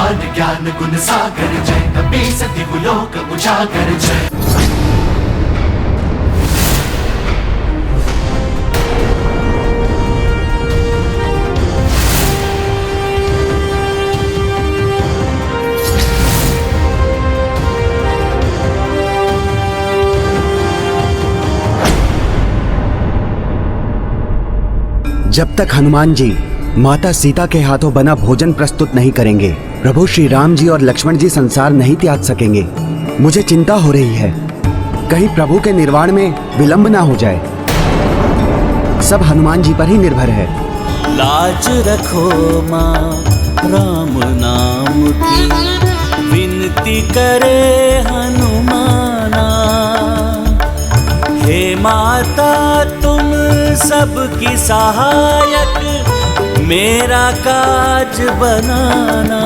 महान ज्ञान गुण सागर जय, कपि सति लोक उजागर जय। जब तक हनुमान जी माता सीता के हाथों बना भोजन प्रस्तुत नहीं करेंगे, प्रभु श्री राम जी और लक्ष्मण जी संसार नहीं त्याग सकेंगे। मुझे चिंता हो रही है, कहीं प्रभु के निर्वाण में विलंब ना हो जाए। सब हनुमान जी पर ही निर्भर है। लाज रखो माँ राम नाम की, विनती करे हनुमाना। हे माता तुम सबकी सहायक, मेरा काज बनाना।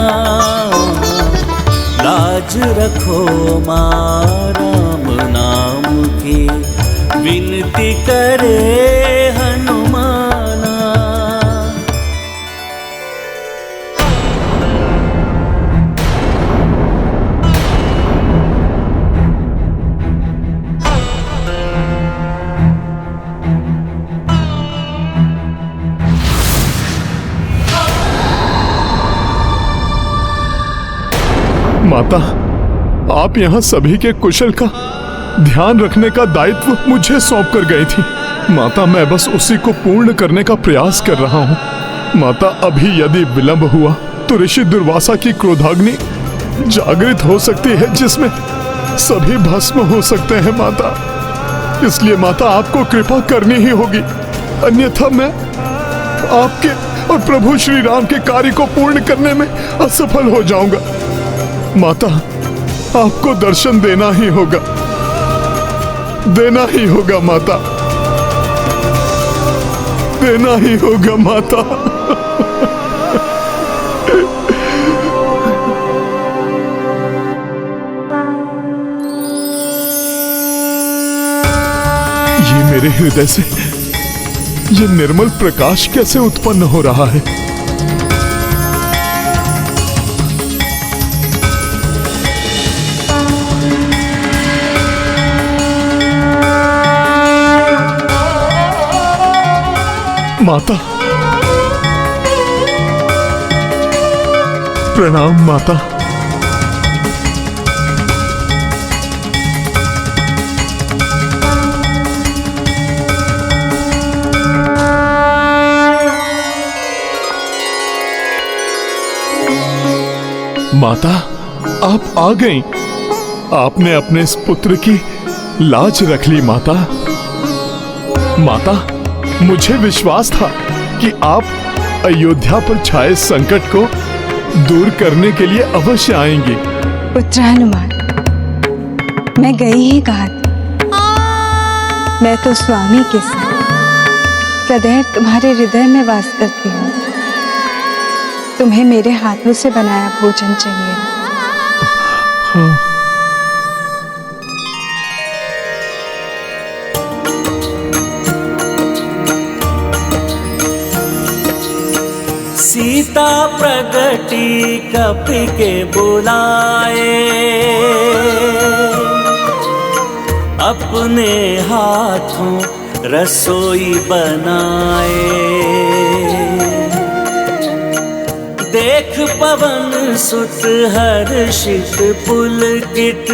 लाज रखो माँ राम नाम की, विनती करे हनुमाना। माता, आप यहाँ सभी के कुशल का ध्यान रखने का दायित्व मुझे सौंप कर गई थी। माता, मैं बस उसी को पूर्ण करने का प्रयास कर रहा हूँ। माता, अभी यदि विलंब हुआ तो ऋषि दुर्वासा की क्रोधाग्नि जागृत हो सकती है, जिसमें सभी भस्म हो सकते हैं माता। इसलिए माता, आपको कृपा करनी ही होगी, अन्यथा मैं आपके और प्रभु श्री राम के कार्य को पूर्ण करने में असफल हो जाऊंगा। माता, आपको दर्शन देना ही होगा, देना ही होगा माता, देना ही होगा माता। ये मेरे हृदय से ये निर्मल प्रकाश कैसे उत्पन्न हो रहा है? माता, प्रणाम माता। माता, आप आ गईं। आपने अपने इस पुत्र की लाज रख ली माता। माता, मुझे विश्वास था कि आप अयोध्या पर छाए संकट को दूर करने के लिए अवश्य आएंगे। पुत्र हनुमान, मैं गई ही कहा थी। मैं तो स्वामी के साथ सदैव तुम्हारे हृदय में वास करती हूँ। तुम्हें मेरे हाथों से बनाया भोजन चाहिए। हाँ। सीता प्रगति कपि के बुलाए, अपने हाथों रसोई बनाए। देख पवन सुत हर्षित पुलकित,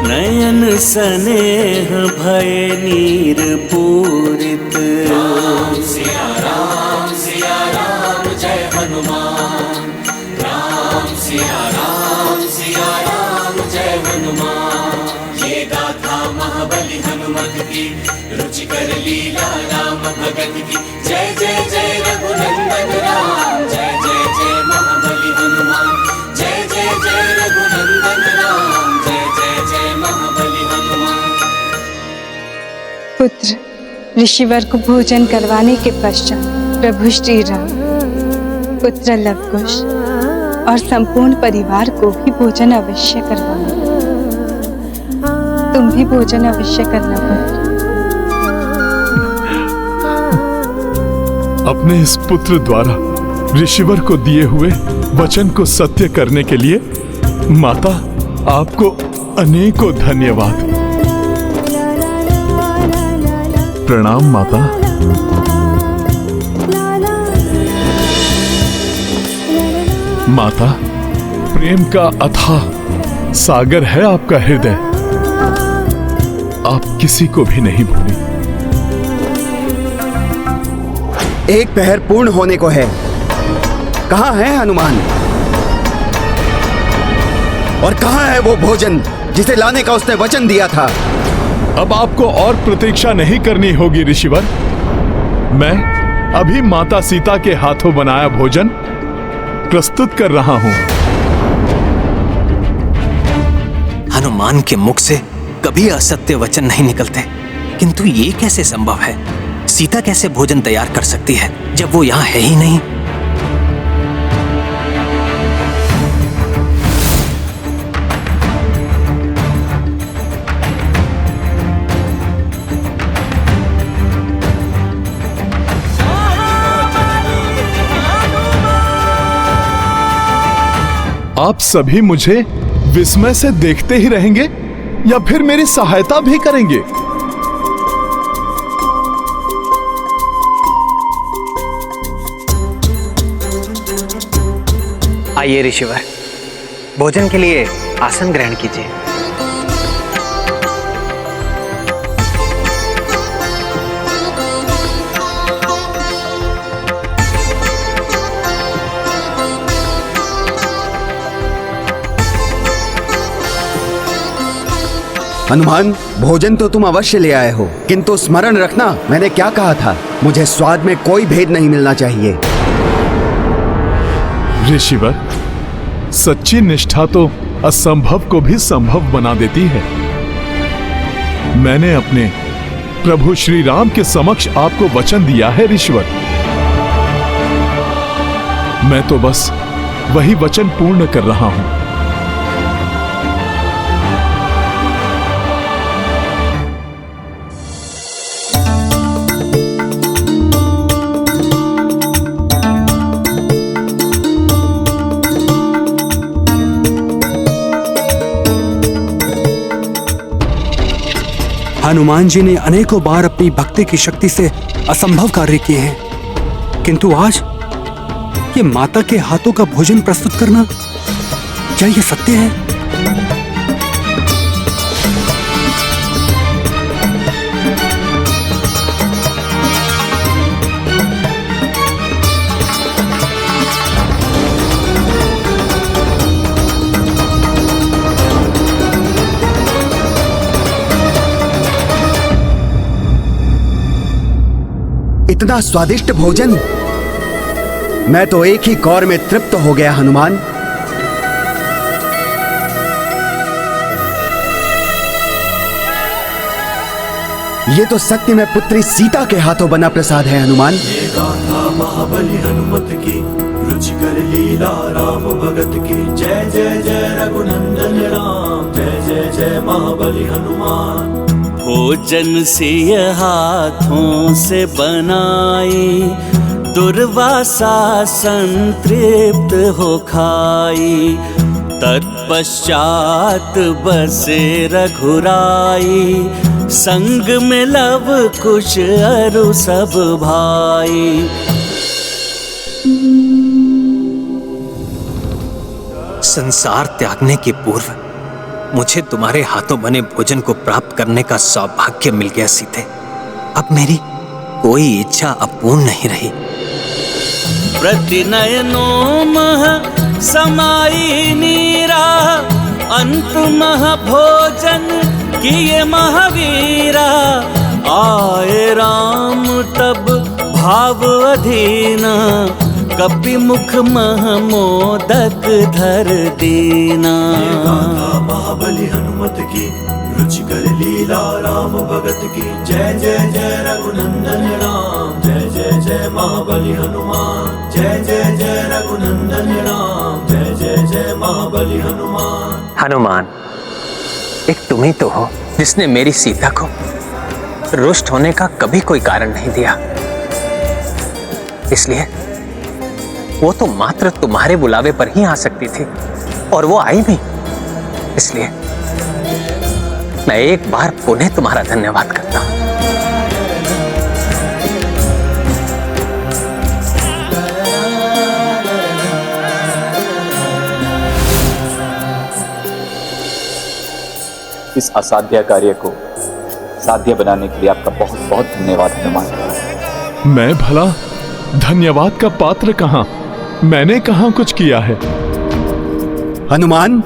नयन स्नेह भय नीर पूरित। राम सिया राम जय हनुमान। राम सिया राम जय हनुमान। ये गाथा महाबली हनुमत की, रुचिकर लीला राम भगत की। जय जय जय रघुनंदन राम, जय जय जय महाबली हनुमान। जय जय जय रघुनंदन राम, जय जय जय महाबली हनुमान। पुत्र, ऋषिवर को भोजन करवाने के पश्चात प्रभु श्री राम, पुत्र लवकुश और संपूर्ण परिवार को भी भोजन अवश्य करवाना। तुम भी भोजन अवश्य करना पुत्र। अपने इस पुत्र द्वारा ऋषिवर को दिए हुए वचन को सत्य करने के लिए माता आपको अनेकों धन्यवाद। प्रणाम माता। माता, प्रेम का अथाह सागर है आपका हृदय, आप किसी को भी नहीं भूली। एक पहर पूर्ण होने को है। कहाँ है हनुमान? और कहाँ है वो भोजन जिसे लाने का उसने वचन दिया था? अब आपको और प्रतीक्षा नहीं करनी होगी ऋषिवर। मैं अभी माता सीता के हाथों बनाया भोजन प्रस्तुत कर रहा हूं। हनुमान के मुख से कभी असत्य वचन नहीं निकलते, किंतु ये कैसे संभव है? सीता कैसे भोजन तैयार कर सकती है जब वो यहाँ है ही नहीं? आप सभी मुझे विस्मय से देखते ही रहेंगे या फिर मेरी सहायता भी करेंगे? आइए ऋषिवर, भोजन के लिए आसन ग्रहण कीजिए। हनुमान, भोजन तो तुम अवश्य ले आए हो, किंतु स्मरण रखना मैंने क्या कहा था। मुझे स्वाद में कोई भेद नहीं मिलना चाहिए। ऋषिवर, सच्ची निष्ठा तो असंभव को भी संभव बना देती है। मैंने अपने प्रभु श्री राम के समक्ष आपको वचन दिया है ऋषिवर। मैं तो बस वही वचन पूर्ण कर रहा हूं। हनुमान जी ने अनेकों बार अपनी भक्ति की शक्ति से असंभव कार्य किए हैं, किंतु आज ये माता के हाथों का भोजन प्रस्तुत करना, क्या ये सत्य है? इतना स्वादिष्ट भोजन! मैं तो एक ही कौर में तृप्त हो गया हनुमान। ये तो सत्य में पुत्री सीता के हाथों बना प्रसाद है हनुमान। ये गाथा महाबली हनुमत की, रुचिकर लीला राम भगत की। जय जय जय रघुनंदन राम, जय जय जय महाबली हनुमान। भोजन सिय हाथों से बनाई, दुर्वासा संतृप्त हो खाई। तत्पश्चात बसे रघुराई, संग में लव कुश अरु सब भाई। संसार त्यागने के पूर्व मुझे तुम्हारे हाथों बने भोजन को प्राप्त करने का सौभाग्य मिल गया सीते। अब मेरी कोई इच्छा अपूर्ण नहीं रही। प्रतिनयनों मह समाई नीरा, अंत मह भोजन किए महावीरा। आए राम तब भाव अधीना, कपि मुख मह मोदक धर दीना। महाबली हनुमत की, रुचिकर लीला राम भगत की। जय जय जय रघुनंदन राम, जय जय जय महाबली हनुमान। जय जय जय रघुनंदन राम, जय जय जय महाबली हनुमान। हनुमान, एक तुम ही तो हो जिसने मेरी सीता को रुष्ट होने का कभी कोई कारण नहीं दिया। इसलिए वो तो मात्र तुम्हारे बुलावे पर ही आ सकती थी, और वो आई भी। इसलिए मैं एक बार पुनः तुम्हारा धन्यवाद करता हूं। इस असाध्य कार्य को साध्य बनाने के लिए आपका बहुत बहुत धन्यवाद हनुमान। मैं भला धन्यवाद का पात्र कहां? मैंने कहां कुछ किया है? हनुमान,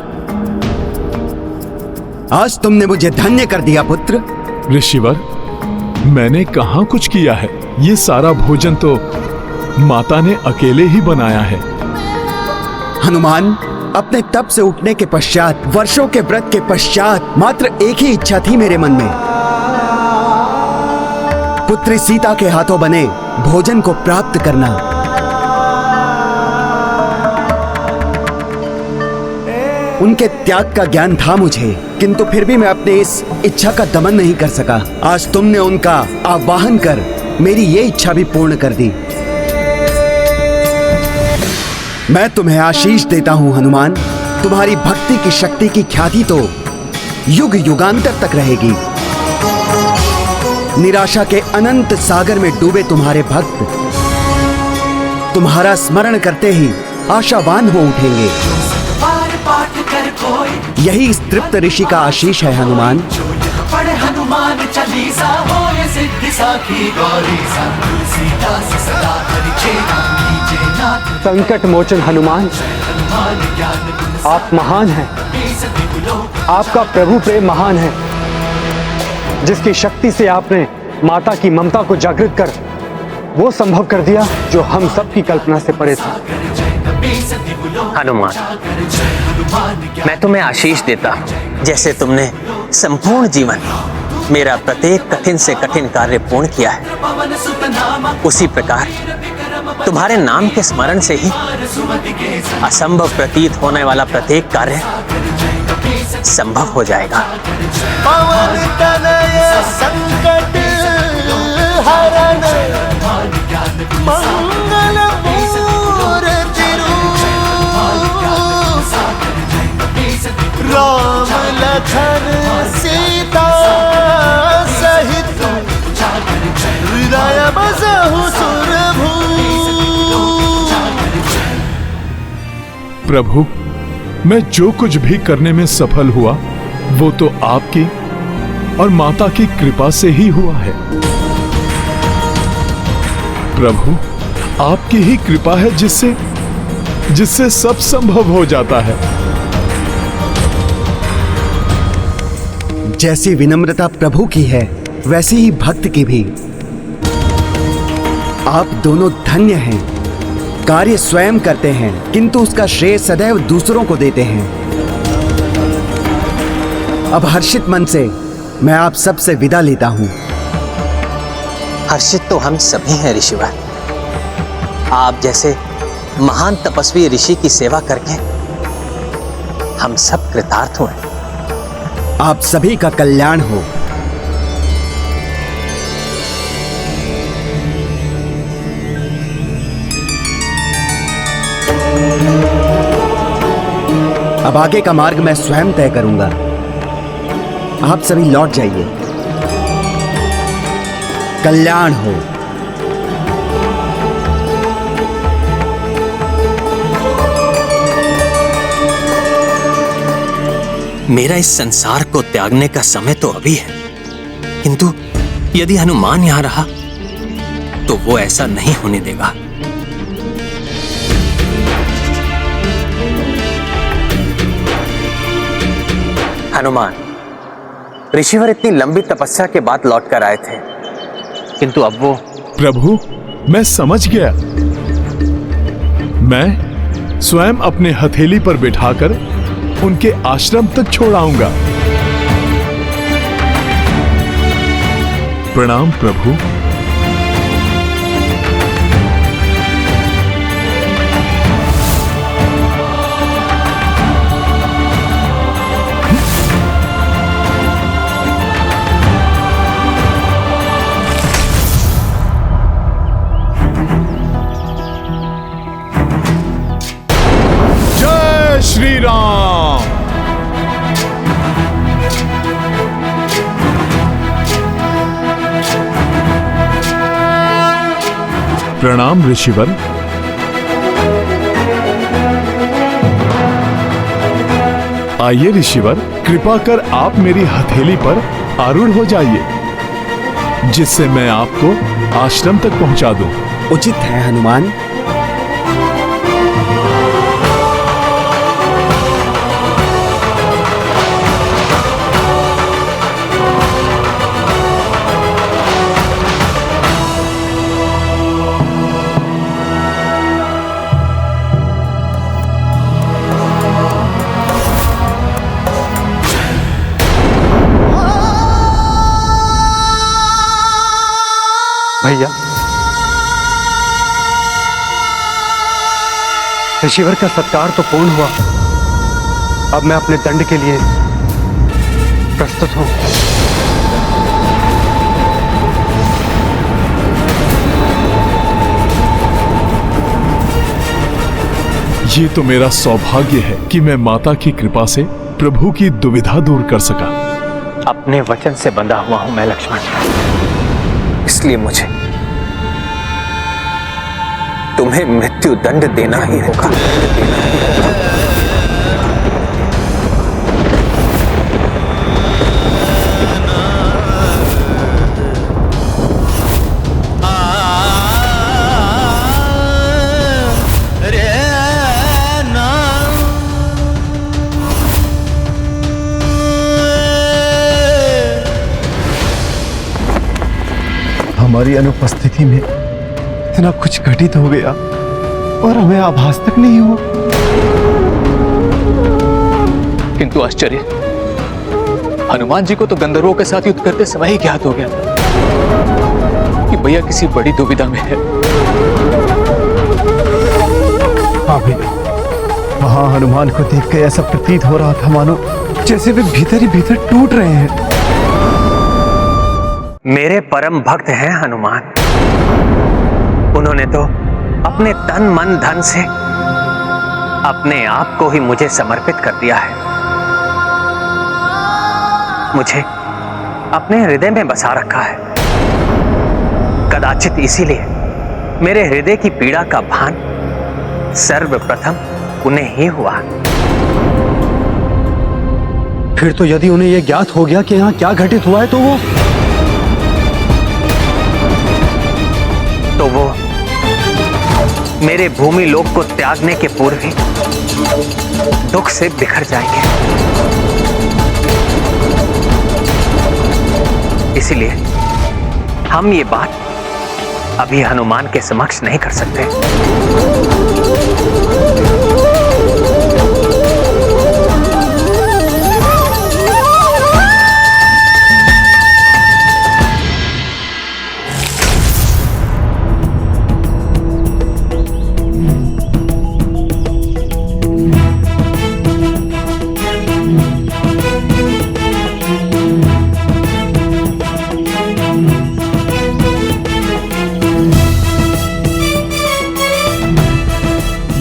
आज तुमने मुझे धन्य कर दिया पुत्र। ऋषिवर, मैंने कहां कुछ किया है? ये सारा भोजन तो माता ने अकेले ही बनाया है। हनुमान, अपने तप से उठने के पश्चात, वर्षों के व्रत के पश्चात, मात्र एक ही इच्छा थी मेरे मन में, पुत्री सीता के हाथों बने भोजन को प्राप्त करना। उनके त्याग का ज्ञान था मुझे, किंतु फिर भी मैं अपने इस इच्छा का दमन नहीं कर सका। आज तुमने उनका आवाहन कर मेरी ये इच्छा भी पूर्ण कर दी। मैं तुम्हें आशीष देता हूं हनुमान। तुम्हारी भक्ति की शक्ति की ख्याति तो युग युगांतर तक रहेगी। निराशा के अनंत सागर में डूबे तुम्हारे भक्त तुम्हारा स्मरण करते ही आशावान हो उठेंगे। यही इस तृप्त ऋषि का आशीष है हनुमान। पढ़े हनुमान चालीसा होए सिद्धि साखी गौरी सा, सीता से सदा हरिचेरा कीजे नाथ। संकट मोचन हनुमान, आप महान हैं। आपका प्रभु प्रेम महान है, जिसकी शक्ति से आपने माता की ममता को जागृत कर वो संभव कर दिया जो हम सब की कल्पना से परे था। हनुमान, मैं तुम्हें आशीष देता हूं। जैसे तुमने संपूर्ण जीवन मेरा प्रत्येक कठिन से कठिन कार्य पूर्ण किया है, उसी प्रकार तुम्हारे नाम के स्मरण से ही असंभव प्रतीत होने वाला प्रत्येक कार्य संभव हो जाएगा। पवन तनय संकट हरण मंगल मूर्ति राम लखन सीता सहित हृदय बसहु सुरभू। प्रभु, मैं जो कुछ भी करने में सफल हुआ वो तो आपकी और माता की कृपा से ही हुआ है। प्रभु, आपकी ही कृपा है जिससे सब संभव हो जाता है। जैसी विनम्रता प्रभु की है, वैसी ही भक्त की भी। आप दोनों धन्य हैं। कार्य स्वयं करते हैं, किंतु उसका श्रेय सदैव दूसरों को देते हैं। अब हर्षित मन से मैं आप सब से विदा लेता हूं। हर्षित तो हम सभी हैं ऋषिवर। आप जैसे महान तपस्वी ऋषि की सेवा करके हम सब कृतार्थ हुए। आप सभी का कल्याण हो। अब आगे का मार्ग मैं स्वयं तय करूंगा। आप सभी लौट जाइए। कल्याण हो। मेरा इस संसार को त्यागने का समय तो अभी है, किंतु यदि हनुमान यहां रहा तो वो ऐसा नहीं होने देगा। हनुमान, ऋषिवर इतनी लंबी तपस्या के बाद लौट कर आए थे, किंतु अब वो। प्रभु, मैं समझ गया। मैं स्वयं अपने हथेली पर बिठाकर उनके आश्रम तक छोड़ आऊंगा। प्रणाम प्रभु। श्री राम। प्रणाम ऋषिवर। आइए ऋषिवर, कृपा कर आप मेरी हथेली पर आरूढ़ हो जाइए, जिससे मैं आपको आश्रम तक पहुंचा दूं। उचित है हनुमान। भैया, ऋषिवर का सत्कार तो पूर्ण हुआ। अब मैं अपने दंड के लिए प्रस्तुत हूं। ये तो मेरा सौभाग्य है कि मैं माता की कृपा से प्रभु की दुविधा दूर कर सका। अपने वचन से बंधा हुआ हूं मैं लक्ष्मण, इसलिए मुझे तुम्हें मृत्यु दंड देना ही होगा। हमारी अनुपस्थिति में इतना कुछ घटित हो गया और हमें आभास तक नहीं हुआ। किंतु आश्चर्य, हनुमान जी को तो गंधर्वों के साथ युद्ध करते समय ही ज्ञात हो गया कि भैया किसी बड़ी दुविधा में है। हाँ भैया, वहां हनुमान को देखकर ऐसा प्रतीत हो रहा था मानो जैसे वे भीतर ही भीतर टूट रहे हैं। मेरे परम भक्त हैं हनुमान। उन्होंने तो अपने तन मन धन से अपने आप को ही मुझे समर्पित कर दिया है। मुझे अपने हृदय में बसा रखा है। कदाचित इसीलिए मेरे हृदय की पीड़ा का भान सर्वप्रथम उन्हें ही हुआ। फिर तो यदि उन्हें यह ज्ञात हो गया कि यहाँ क्या घटित हुआ है तो वो मेरे भूमि लोक को त्यागने के पूर्व ही दुख से बिखर जाएंगे। इसलिए हम ये बात अभी हनुमान के समक्ष नहीं कर सकते।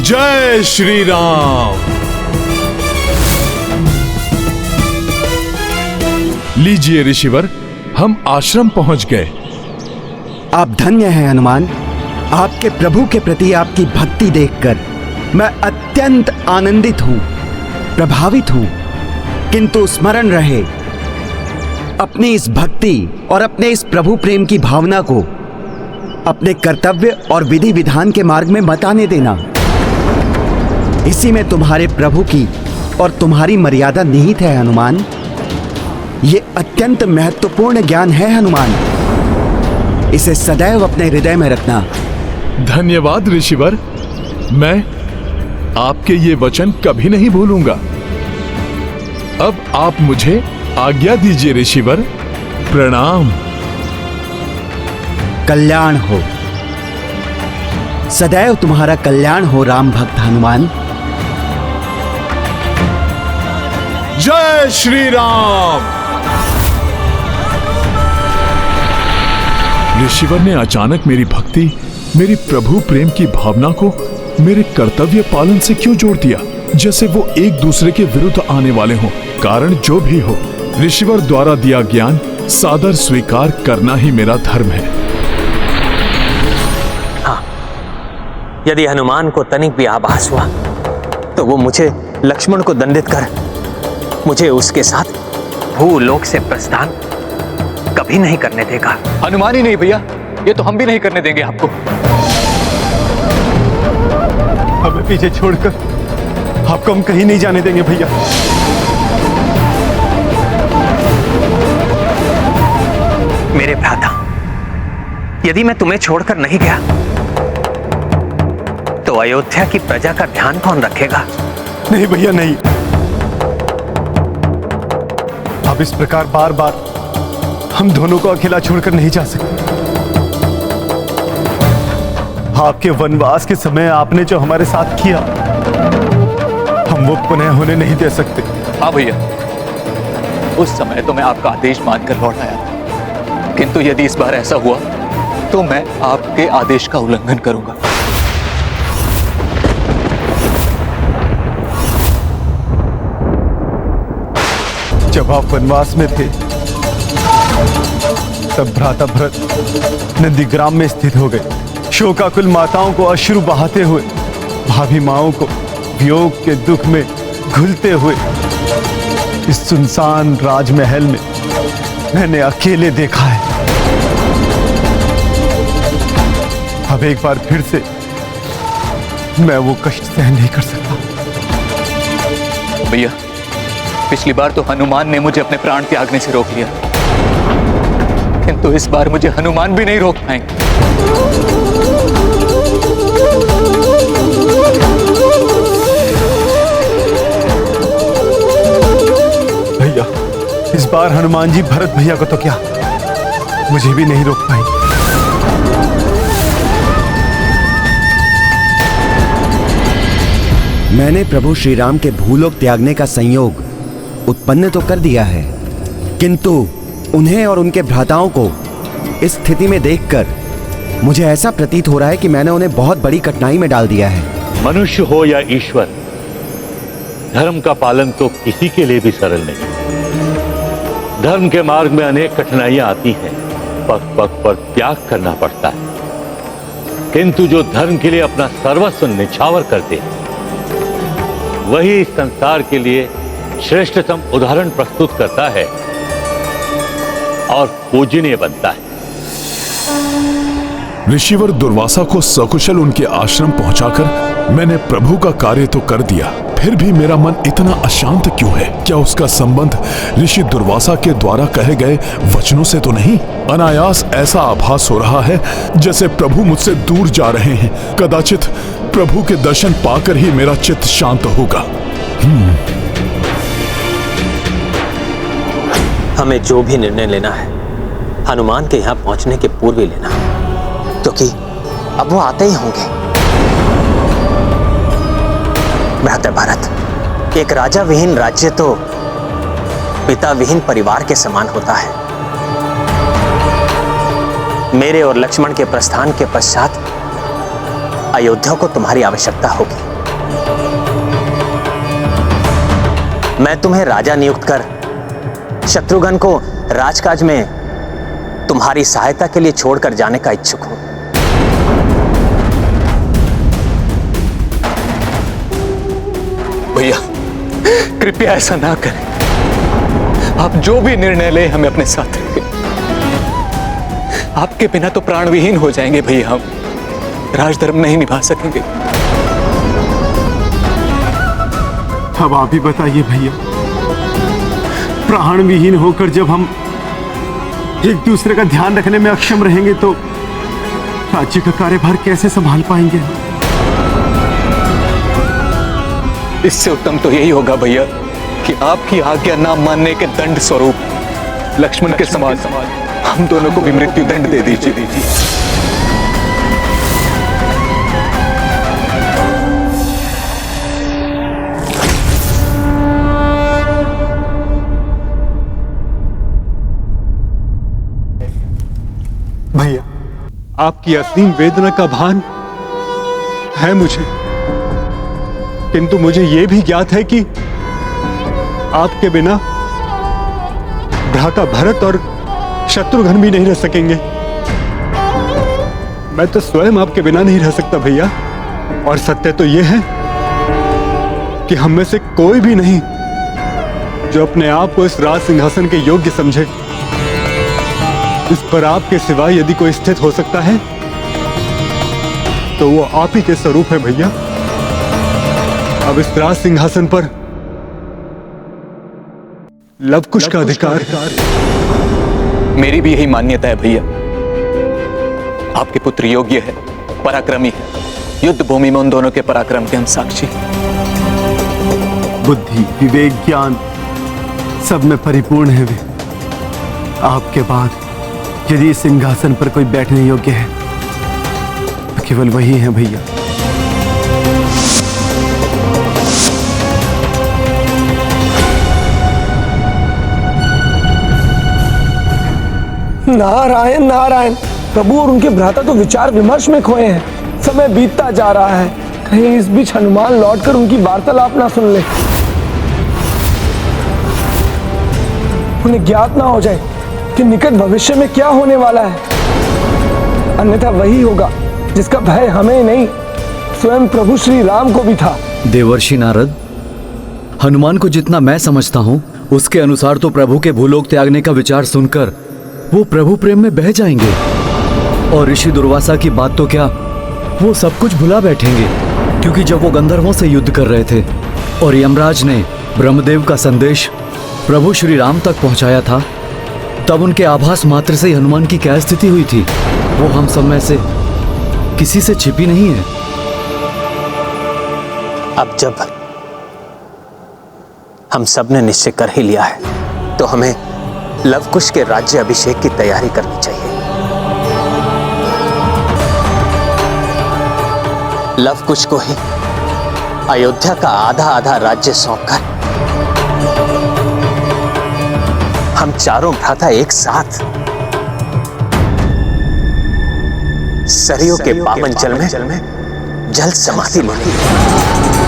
जय श्री राम। लीजिए ऋषिवर, हम आश्रम पहुंच गए। आप धन्य हैं हनुमान। आपके प्रभु के प्रति आपकी भक्ति देखकर मैं अत्यंत आनंदित हूं, प्रभावित हूं। किंतु स्मरण रहे, अपनी इस भक्ति और अपने इस प्रभु प्रेम की भावना को अपने कर्तव्य और विधि विधान के मार्ग में मत आने देना। इसी में तुम्हारे प्रभु की और तुम्हारी मर्यादा निहित है हनुमान। ये अत्यंत महत्वपूर्ण ज्ञान है हनुमान। इसे सदैव अपने हृदय में रखना। धन्यवाद ऋषिवर, मैं आपके ये वचन कभी नहीं भूलूंगा। अब आप मुझे आज्ञा दीजिए ऋषिवर। प्रणाम। कल्याण हो, सदैव तुम्हारा कल्याण हो राम भक्त हनुमान। जय श्री राम। ऋषिवर ने अचानक मेरी भक्ति, मेरी प्रभु प्रेम की भावना को मेरे कर्तव्य पालन से क्यों जोड़ दिया? जैसे वो एक दूसरे के विरुद्ध आने वाले हों। कारण जो भी हो, ऋषिवर द्वारा दिया ज्ञान सादर स्वीकार करना ही मेरा धर्म है। हाँ, यदि हनुमान को तनिक भी आभास हुआ तो वो मुझे लक्ष्मण को दंडित कर मुझे उसके साथ भूलोक से प्रस्थान कभी नहीं करने देगा। हनुमान ही नहीं भैया, ये तो हम भी नहीं करने देंगे आपको। हमें पीछे छोड़कर आपको हम कहीं नहीं जाने देंगे भैया। मेरे भ्राता, यदि मैं तुम्हें छोड़कर नहीं गया तो अयोध्या की प्रजा का ध्यान कौन रखेगा? नहीं भैया नहीं, अब इस प्रकार बार बार हम दोनों को अकेला छोड़कर नहीं जा सकते। आपके वनवास के समय आपने जो हमारे साथ किया, हम वो पुनः होने नहीं दे सकते। हाँ भैया, उस समय तो मैं आपका आदेश मानकर लौट आया था, किंतु यदि इस बार ऐसा हुआ तो मैं आपके आदेश का उल्लंघन करूंगा। जब आप वनवास में थे तब भ्राता भरत नंदीग्राम में स्थित हो गए। शोकाकुल माताओं को अश्रु बहाते हुए, भाभी माओं को वियोग के दुख में घुलते हुए इस सुनसान राजमहल में मैंने अकेले देखा है। अब एक बार फिर से मैं वो कष्ट सहन नहीं कर सकता। भैया, पिछली बार तो हनुमान ने मुझे अपने प्राण त्यागने से रोक लिया, किंतु इस बार मुझे हनुमान भी नहीं रोक पाएंगे। भैया, इस बार हनुमान जी भरत भैया को तो क्या, मुझे भी नहीं रोक पाएंगे। मैंने प्रभु श्री राम के भूलोक त्यागने का संयोग उत्पन्न तो कर दिया है, किंतु उन्हें और उनके भ्राताओं को इस स्थिति में देखकर मुझे ऐसा प्रतीत हो रहा है कि मैंने उन्हें बहुत बड़ी कठिनाई में डाल दिया है। मनुष्य हो या ईश्वर, धर्म का पालन तो किसी के लिए भी सरल नहीं। धर्म के मार्ग में अनेक कठिनाइयां आती हैं, पग पग पर त्याग करना पड़ता है, किंतु जो धर्म के लिए अपना सर्वस्व न्यौछावर करते हैं वही इस संसार के लिए श्रेष्ठतम उदाहरण प्रस्तुत करता है और पूजनीय बनता है। ऋषिवर दुर्वासा को सकुशल उनके आश्रम पहुंचाकर मैंने प्रभु का कार्य तो कर दिया, फिर भी मेरा मन इतना अशांत क्यों है? क्या उसका संबंध ऋषि दुर्वासा के द्वारा कहे गए वचनों से तो नहीं? अनायास ऐसा आभास हो रहा है जैसे प्रभु मुझसे दूर जा रहे हैं। कदाचित प्रभु के दर्शन पाकर ही मेरा चित्त शांत होगा। हमें जो भी निर्णय लेना है हनुमान के यहाँ पहुंचने के पूर्व ही लेना, क्योंकि अब वो आते ही होंगे। भ्राता भरत, एक राजा विहीन राज्य तो पिता विहीन परिवार के समान होता है। मेरे और लक्ष्मण के प्रस्थान के पश्चात अयोध्या को तुम्हारी आवश्यकता होगी। मैं तुम्हें राजा नियुक्त कर शत्रुघ्न को राजकाज में तुम्हारी सहायता के लिए छोड़कर जाने का इच्छुक हूं। भैया, कृपया ऐसा ना करें। आप जो भी निर्णय ले हमें अपने साथ रखें। आपके बिना तो प्राण विहीन हो जाएंगे भैया, हम राजधर्म नहीं निभा सकेंगे। अब आप ही बताइए भैया, प्राण विहीन होकर जब हम एक दूसरे का ध्यान रखने में अक्षम रहेंगे तो राज्य का कार्यभार कैसे संभाल पाएंगे? इससे उत्तम तो यही होगा भैया कि आपकी आज्ञा ना मानने के दंड स्वरूप लक्ष्मण के समान हम दोनों को भी मृत्यु दंड दे दीजिए। भैया, आपकी असीम वेदना का भान है मुझे, किंतु मुझे यह भी ज्ञात है कि आपके बिना भ्राता भरत और शत्रुघ्न भी नहीं रह सकेंगे। मैं तो स्वयं आपके बिना नहीं रह सकता भैया। और सत्य तो यह है कि हम में से कोई भी नहीं जो अपने आप को इस राज सिंहासन के योग्य समझे। इस पर आपके सिवा यदि कोई स्थित हो सकता है तो वो आप ही के स्वरूप है भैया। अब इस राज सिंहासन पर लवकुश का अधिकार। मेरी भी यही मान्यता है भैया। आपके पुत्र योग्य है, पराक्रमी है। युद्ध भूमि में उन दोनों के पराक्रम के हम साक्षी। बुद्धि, विवेक, ज्ञान सब में परिपूर्ण है वे। आपके बाद यदि इस सिंहासन पर कोई बैठने योग्य है तो केवल वही है भैया। नारायण नारायण। प्रभु और उनके भ्राता तो विचार विमर्श में खोए हैं। समय बीतता जा रहा है, कहीं इस बीच हनुमान लौटकर उनकी वार्तालाप ना सुन ले, उन्हें ज्ञात ना हो जाए कि निकट भविष्य में क्या होने वाला है। अन्यथा वही होगा जिसका भय हमें नहीं स्वयं प्रभु श्री राम को भी था। देवर्षि नारद, हनुमान को जितना मैं समझता हूँ उसके अनुसार तो प्रभु के भूलोक त्यागने का विचार सुनकर वो प्रभु प्रेम में बह जाएंगे और ऋषि दुर्वासा की बात तो क्या, वो सब कुछ भुला बैठेंगे। क्योंकि जब वो गंधर्वों से युद्ध कर रहे थे और यमराज ने ब्रह्मदेव का संदेश प्रभु श्री राम तक पहुंचाया था, तब उनके आभास मात्र से ही हनुमान की क्या स्थिति हुई थी वो हम सब में से किसी से छिपी नहीं है। अब जब हम सब ने निश्चय कर ही लिया है तो हमें लवकुश के राज्य अभिषेक की तैयारी करनी चाहिए। लवकुश को ही अयोध्या का आधा आधा राज्य सौंपकर हम चारों भ्राता एक साथ सरयू के पावन जल में जल समाधि लेंगे।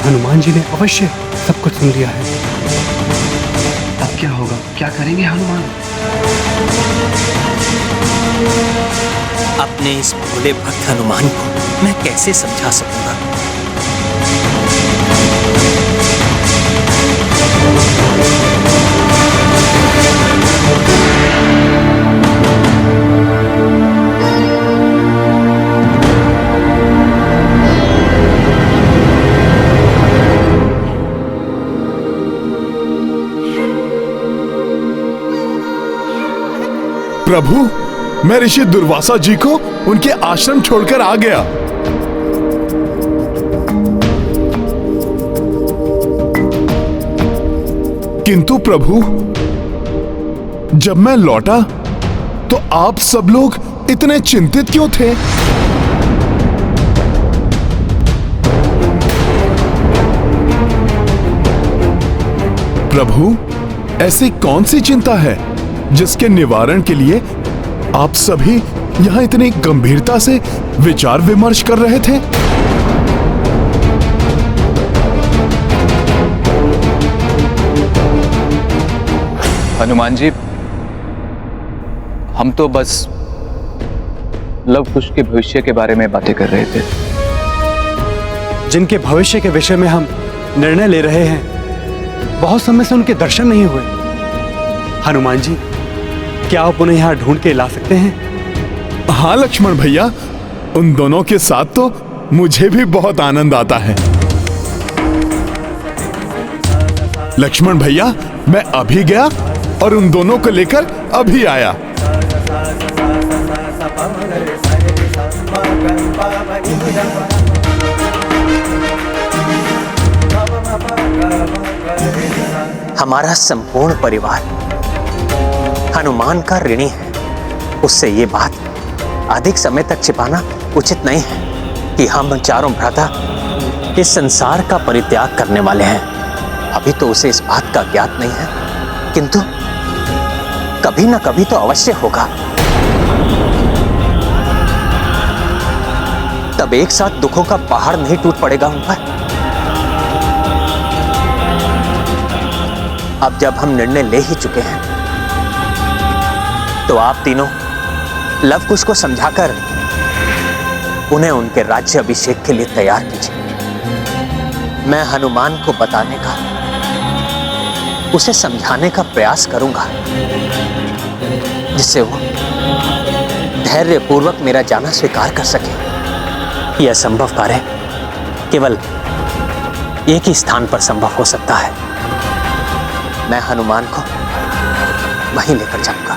हनुमान जी ने अवश्य सब कुछ सुन लिया है। अब क्या होगा, क्या करेंगे हनुमान? अपने इस भोले भक्त हनुमान को मैं कैसे समझा सकूंगा? प्रभु, मैं ऋषि दुर्वासा जी को उनके आश्रम छोड़कर आ गया। किंतु प्रभु, जब मैं लौटा तो आप सब लोग इतने चिंतित क्यों थे? प्रभु, ऐसी कौन सी चिंता है जिसके निवारण के लिए आप सभी यहां इतनी गंभीरता से विचार विमर्श कर रहे थे? हनुमान जी, हम तो बस लवकुश के भविष्य के बारे में बातें कर रहे थे। जिनके भविष्य के विषय में हम निर्णय ले रहे हैं, बहुत समय से उनके दर्शन नहीं हुए। हनुमान जी, क्या आप उन्हें यहाँ ढूंढ के ला सकते हैं? हाँ लक्ष्मण भैया, उन दोनों के साथ तो मुझे भी बहुत आनंद आता है। लक्ष्मण भैया, मैं अभी गया और उन दोनों को लेकर अभी आया। हमारा संपूर्ण परिवार हनुमान का ऋणी है। उससे ये बात अधिक समय तक छिपाना उचित नहीं है कि हम चारों भ्राता इस संसार का परित्याग करने वाले हैं। अभी तो उसे इस बात का ज्ञात नहीं है, किंतु कभी ना कभी तो अवश्य होगा। तब एक साथ दुखों का पहाड़ नहीं टूट पड़ेगा उन पर। अब जब हम निर्णय ले ही चुके हैं, तो आप तीनों लव कुश को समझाकर उन्हें उनके राज्य अभिषेक के लिए तैयार कीजिए। मैं हनुमान को बताने का, उसे समझाने का प्रयास करूंगा, जिससे वो धैर्यपूर्वक मेरा जाना स्वीकार कर सके। यह संभव कार्य केवल एक ही स्थान पर संभव हो सकता है। मैं हनुमान को वहीं लेकर जाऊंगा।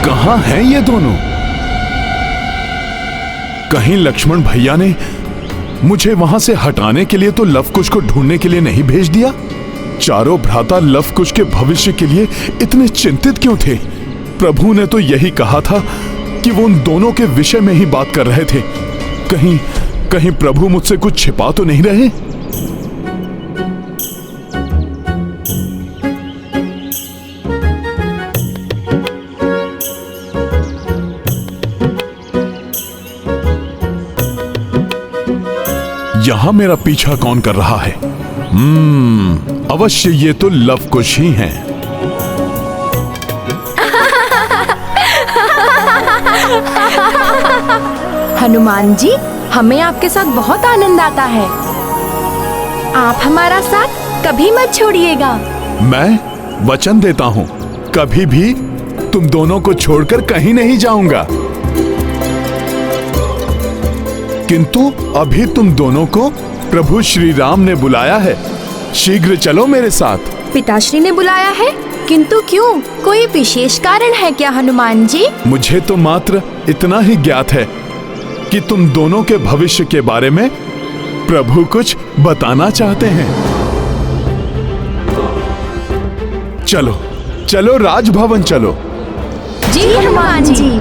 कहां हैं ये दोनों? कहीं लक्ष्मण भैया ने मुझे वहां से हटाने के लिए तो लवकुश को ढूंढने के लिए नहीं भेज दिया? चारों भ्राता लवकुश के भविष्य के लिए इतने चिंतित क्यों थे? प्रभु ने तो यही कहा था कि वो उन दोनों के विषय में ही बात कर रहे थे। कहीं प्रभु मुझसे कुछ छिपा तो नहीं रहे? यहां मेरा पीछा कौन कर रहा है? अवश्य ये तो लवकुश ही हैं। हनुमान जी, हमें आपके साथ बहुत आनंद आता है। आप हमारा साथ कभी मत छोड़िएगा। मैं वचन देता हूं, कभी भी तुम दोनों को छोड़कर कहीं नहीं जाऊंगा। किंतु अभी तुम दोनों को प्रभु श्री राम ने बुलाया है। शीघ्र चलो मेरे साथ। पिताश्री ने बुलाया है? किंतु क्यों? कोई विशेष कारण है क्या हनुमान जी? मुझे तो मात्र इतना ही ज्ञात है कि तुम दोनों के भविष्य के बारे में प्रभु कुछ बताना चाहते हैं। चलो चलो, राजभवन चलो। जी हनुमान जी।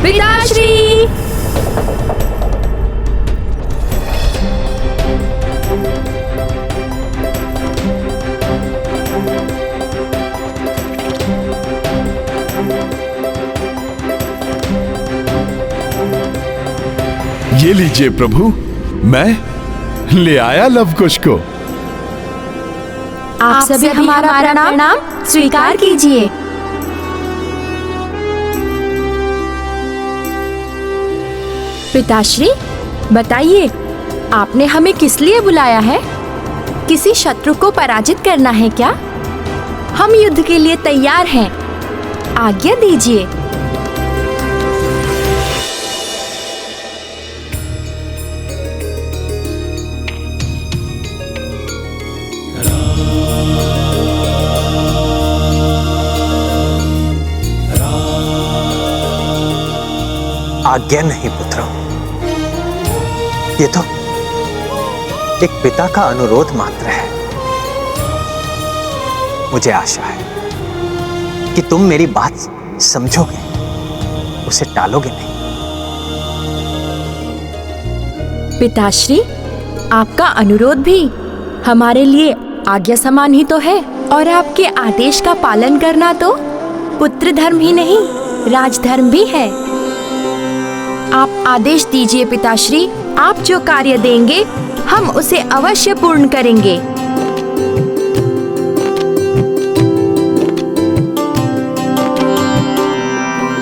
पिताश्री! ये लीजिए प्रभु, मैं ले आया लवकुश को। आप सभी हमारा प्रणाम स्वीकार कीजिए। पिताश्री, बताइए, आपने हमें किस लिए बुलाया है? किसी शत्रु को पराजित करना है क्या? हम युद्ध के लिए तैयार हैं। आज्ञा दीजिए। आज्ञा नहीं पुत्र, ये तो एक पिता का अनुरोध मात्र है। मुझे आशा है कि तुम मेरी बात समझोगे, उसे टालोगे नहीं। पिताश्री, आपका अनुरोध भी हमारे लिए आज्ञा समान ही तो है, और आपके आदेश का पालन करना तो पुत्र धर्म ही नहीं, राजधर्म भी है। आप आदेश दीजिए पिताश्री, आप जो कार्य देंगे हम उसे अवश्य पूर्ण करेंगे।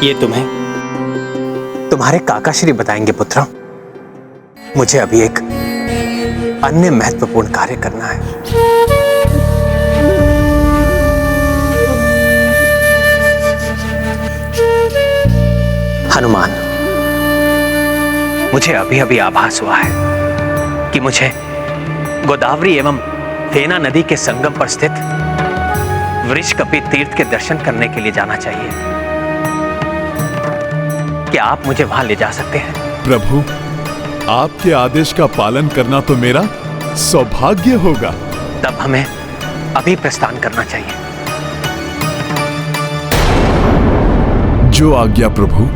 ये तुम्हें तुम्हारे काकाश्री बताएंगे पुत्र। मुझे अभी एक अन्य महत्वपूर्ण कार्य करना है। हनुमान, मुझे अभी अभी आभास हुआ है कि मुझे गोदावरी एवं फेना नदी के संगम पर स्थित वृषकपि तीर्थ के दर्शन करने के लिए जाना चाहिए। क्या आप मुझे वहां ले जा सकते हैं? प्रभु, आपके आदेश का पालन करना तो मेरा सौभाग्य होगा। तब हमें अभी प्रस्थान करना चाहिए। जो आज्ञा प्रभु।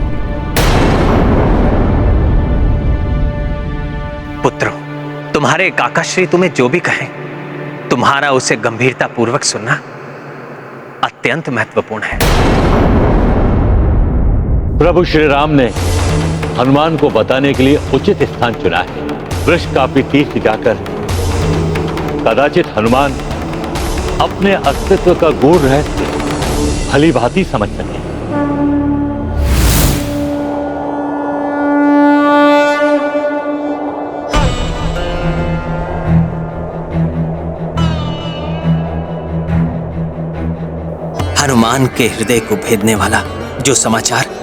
पुत्रों, तुम्हारे काकाश्री तुम्हें जो भी कहें, तुम्हारा उसे गंभीरता पूर्वक सुनना अत्यंत महत्वपूर्ण है। प्रभु श्री राम ने हनुमान को बताने के लिए उचित स्थान चुना है। वृषकापि तीर्थ जाकर कदाचित हनुमान अपने अस्तित्व का गूढ़ रहस्य भली भांति समझ सके। हनुमान के हृदय को भेदने वाला जो समाचार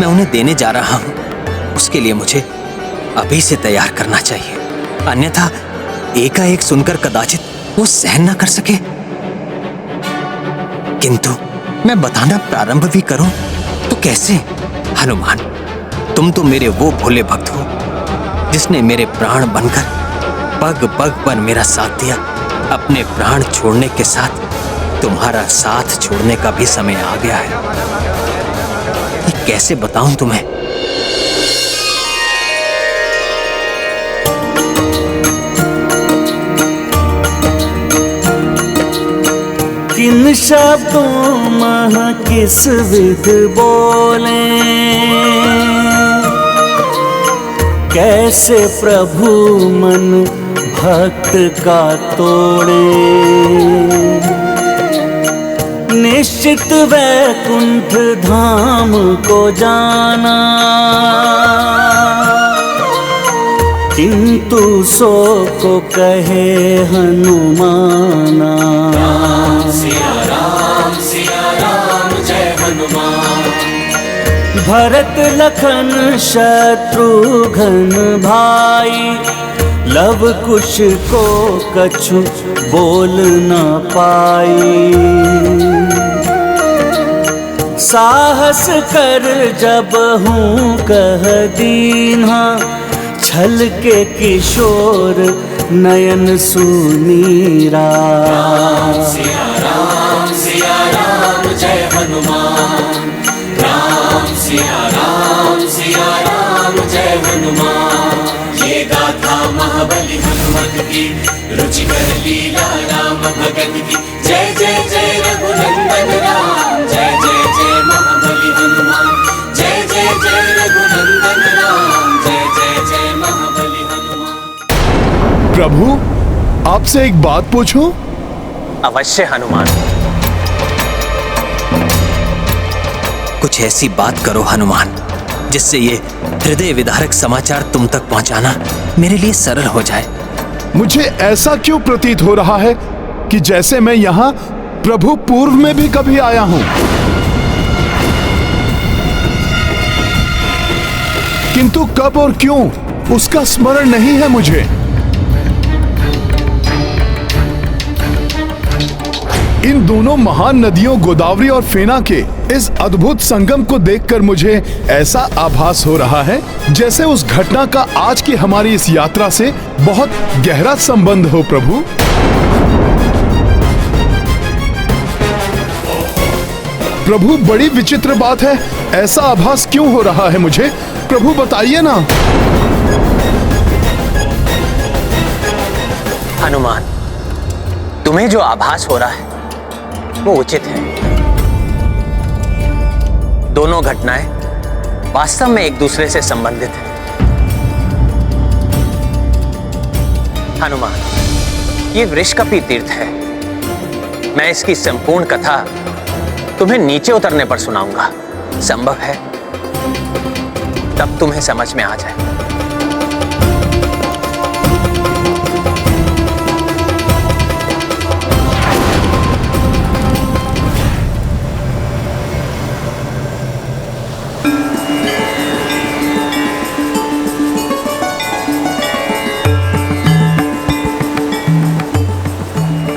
मैं उन्हें देने जा रहा हूं, उसके लिए मुझे अभी से तैयार करना चाहिए, अन्यथा एकाएक सुनकर कदाचित वो सहन न कर सके। किंतु मैं बताना प्रारंभ भी करूं तो कैसे? हनुमान, तुम तो मेरे वो भोले भक्त हो जिसने मेरे प्राण बनकर पग पग पर मेरा साथ दिया। अपने प्राण छोड़ने के साथ तुम्हारा साथ छोड़ने का भी समय आ गया है। ये कैसे बताऊं तुम्हें? किन शब्दों मह किस विध बोले, कैसे प्रभु मन भक्त का तोड़े। निश्चित वैकुंठ धाम को जाना, किंतु सो को कहे हनुमाना। राम सिया राम जय हनुमान। भरत लखन शत्रुघ्न भाई, लव कुश को कछु बोल न पाई। साहस कर जब हूँ कह दीन्हा, छल के किशोर नयन सुनीरा। राम सिया राम जय हनुमान। राम सिया राम जय हनुमान। ये गाथा महाबली हनुमत की, रुचिकर लीला राम भगत की। जय जय जय रघुनंदन राम, जय जय जय महाबली हनुमान। जय जय जय रघुनंदन राम, जय जय जय महाबली हनुमान। प्रभु, आपसे एक बात पूछूं? अवश्य हनुमान। कुछ ऐसी बात करो हनुमान जिससे ये हृदय विदारक समाचार तुम तक पहुंचाना मेरे लिए सरल हो जाए। मुझे ऐसा क्यों प्रतीत हो रहा है कि जैसे मैं यहाँ प्रभु पूर्व में भी कभी आया हूं, किंतु कब और क्यों उसका स्मरण नहीं है मुझे। इन दोनों महान नदियों गोदावरी और फेना के इस अद्भुत संगम को देखकर मुझे ऐसा आभास हो रहा है जैसे उस घटना का आज की हमारी इस यात्रा से बहुत गहरा संबंध हो। प्रभु, प्रभु, बड़ी विचित्र बात है। ऐसा आभास क्यों हो रहा है मुझे? प्रभु बताइए ना। हनुमान, तुम्हें जो आभास हो रहा है वो उचित है। दोनों घटनाएं वास्तव में एक दूसरे से संबंधित हैं। हनुमान, ये वृषकपि तीर्थ है। मैं इसकी संपूर्ण कथा तुम्हें नीचे उतरने पर सुनाऊंगा। संभव है तब तुम्हें समझ में आ जाए।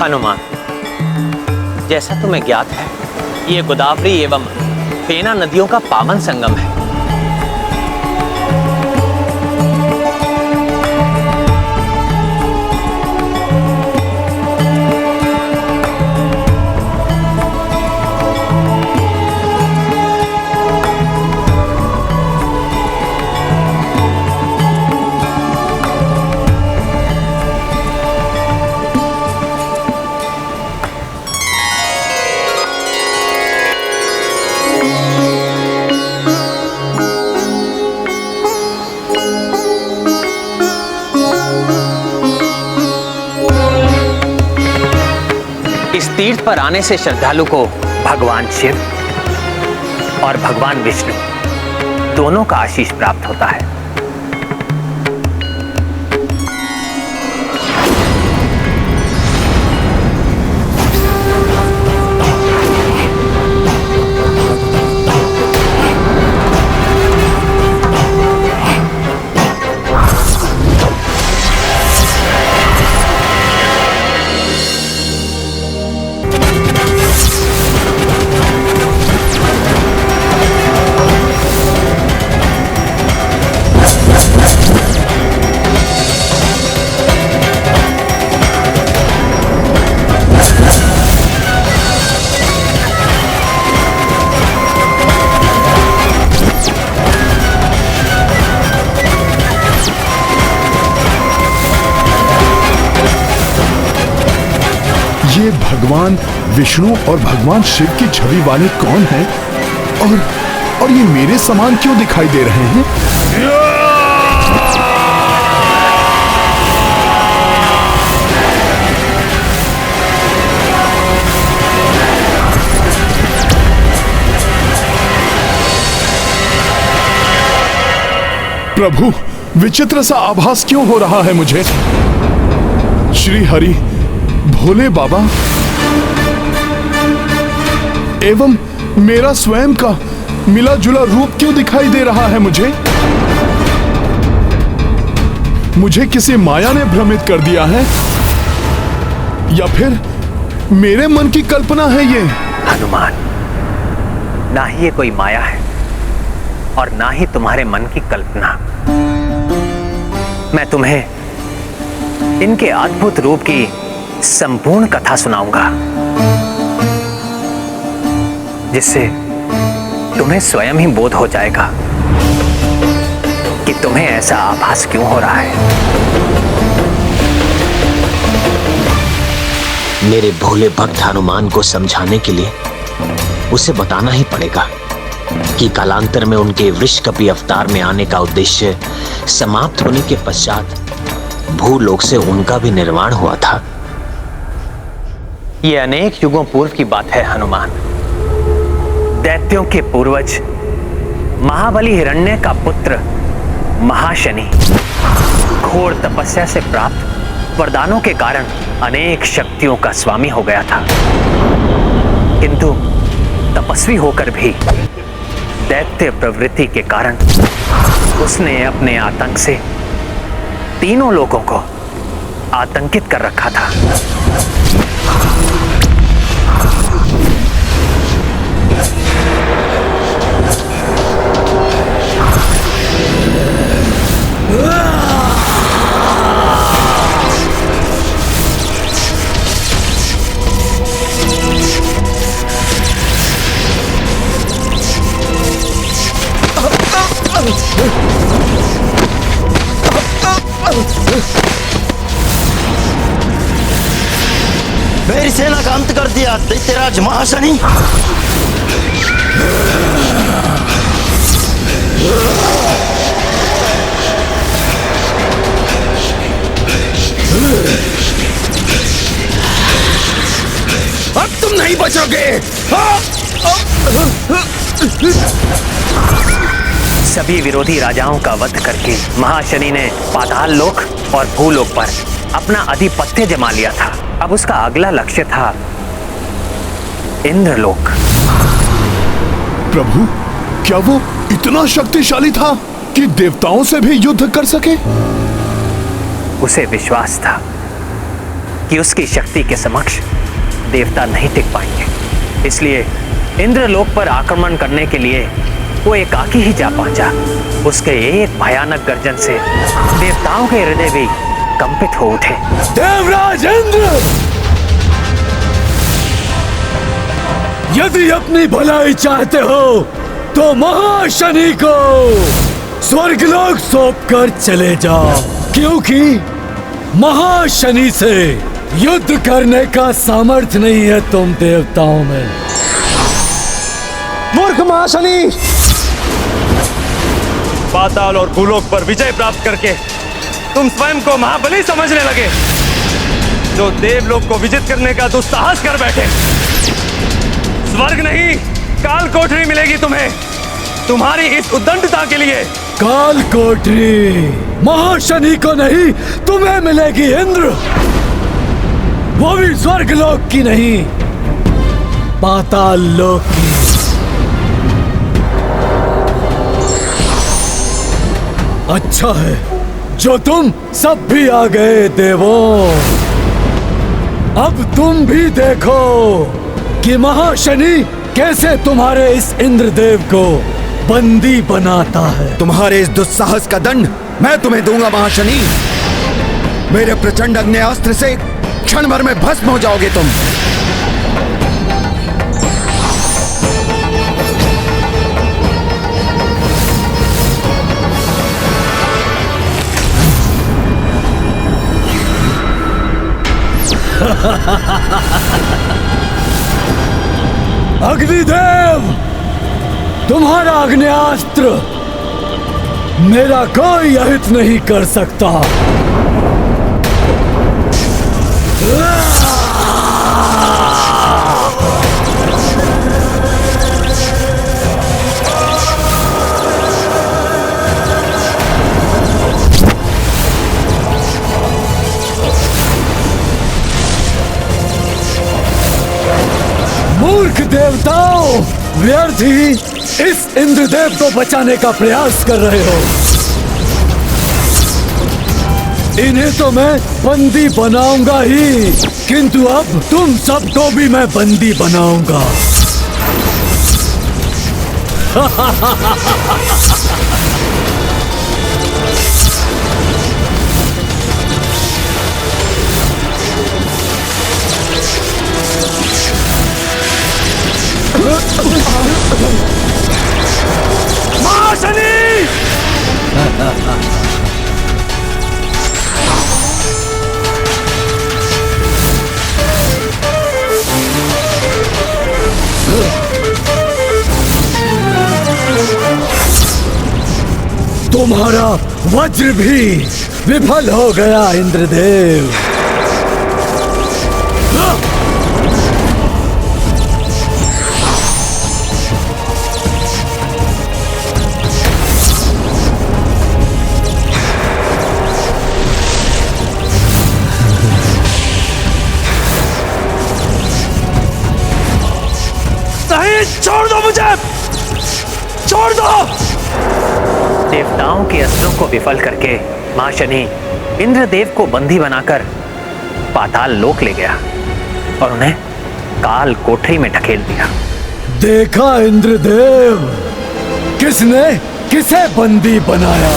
हनुमान, जैसा तुम्हें ज्ञात है, ये गोदावरी एवं फेना नदियों का पावन संगम है। तीर्थ पर आने से श्रद्धालु को भगवान शिव और भगवान विष्णु दोनों का आशीष प्राप्त होता है। ये भगवान विष्णु और भगवान शिव की छवि वाले कौन हैं? और ये मेरे समान क्यों दिखाई दे रहे हैं? प्रभु, विचित्र सा आभास क्यों हो रहा है मुझे? श्री हरि, भोले बाबा एवं मेरा स्वयं का मिला जुला रूप क्यों दिखाई दे रहा है मुझे? मुझे किसी माया ने भ्रमित कर दिया है या फिर मेरे मन की कल्पना है ये? हनुमान, ना ही ये कोई माया है और ना ही तुम्हारे मन की कल्पना। मैं तुम्हें इनके अद्भुत रूप की संपूर्ण कथा सुनाऊंगा, जिससे तुम्हें स्वयं ही बोध हो जाएगा कि तुम्हें ऐसा आभास क्यों हो रहा है। मेरे भोले भक्त हनुमान को समझाने के लिए उसे बताना ही पड़ेगा कि कालांतर में उनके वृषकपि अवतार में आने का उद्देश्य समाप्त होने के पश्चात भूलोक से उनका भी निर्माण हुआ था। यह अनेक युगों पूर्व की बात है हनुमान। दैत्यों के पूर्वज महाबली हिरण्य का पुत्र महाशनि घोर तपस्या से प्राप्त वरदानों के कारण अनेक शक्तियों का स्वामी हो गया था, किंतु तपस्वी होकर भी दैत्य प्रवृत्ति के कारण उसने अपने आतंक से तीनों लोगों को आतंकित कर रखा था। मेरी सेना का अंत कर दिया दैत्यराज महाशनि। अब तुम नहीं बचोगे। सभी विरोधी राजाओं का वध करके महाशनि ने पाताल लोक और भूलोक पर अपना आधिपत्य जमा लिया था। अब उसका अगला लक्ष्य था इंद्रलोक। प्रभु, क्या वो इतना शक्तिशाली था कि देवताओं से भी युद्ध कर सके? उसे विश्वास था कि उसकी शक्ति के समक्ष देवता नहीं टिक पाएंगे, इसलिए इंद्रलोक पर आक्रमण करने के लिए वो एकाकी ही जा पहुंचा। उसके एक भयानक गर्जन से देवताओं के हृदय भी कंपित हो उठे। देवराज इंद्र, यदि अपनी भलाई चाहते हो तो महाशनि को स्वर्गलोक सौंपकर चले जाओ, क्योंकि महाशनि से युद्ध करने का सामर्थ्य नहीं है तुम देवताओं में। मूर्ख महाशनि! पाताल और भूलोक पर विजय प्राप्त करके तुम स्वयं को महाबली समझने लगे, जो देवलोक को विजित करने का दुस्साहस कर बैठे। स्वर्ग नहीं, काल कोठरी मिलेगी तुम्हें तुम्हारी इस उद्दंडता के लिए। काल कोठरी महाशनि को नहीं, तुम्हें मिलेगी इंद्र, वो भी स्वर्गलोक की नहीं, पाताल लोक की। अच्छा है जो तुम सब भी आ गए देवों। अब तुम भी देखो कि महाशनि कैसे तुम्हारे इस इंद्रदेव को बंदी बनाता है। तुम्हारे इस दुस्साहस का दंड मैं तुम्हें दूंगा महाशनि। मेरे प्रचंड अग्नेयास्त्र से क्षण भर में भस्म हो जाओगे तुम। अग्निदेव, तुम्हारा अग्नेयास्त्र मेरा कोई अहित नहीं कर सकता। मूर्ख देवताओं, व्यर्थ ही इस इंद्रदेव को बचाने का प्रयास कर रहे हो। इन्हें तो मैं बंदी बनाऊंगा ही, किंतु अब तुम सबको भी मैं बंदी बनाऊंगा। महाशनि! तुम्हारा वज्र भी विफल हो गया इंद्रदेव। छोड़ दो मुझे, छोड़ दो। देवताओं के अस्त्रों को विफल करके महाशनि इंद्रदेव को बंदी बनाकर पाताल लोक ले गया और उन्हें काल कोठरी में ढकेल दिया। देखा इंद्रदेव, किसने किसे बंदी बनाया?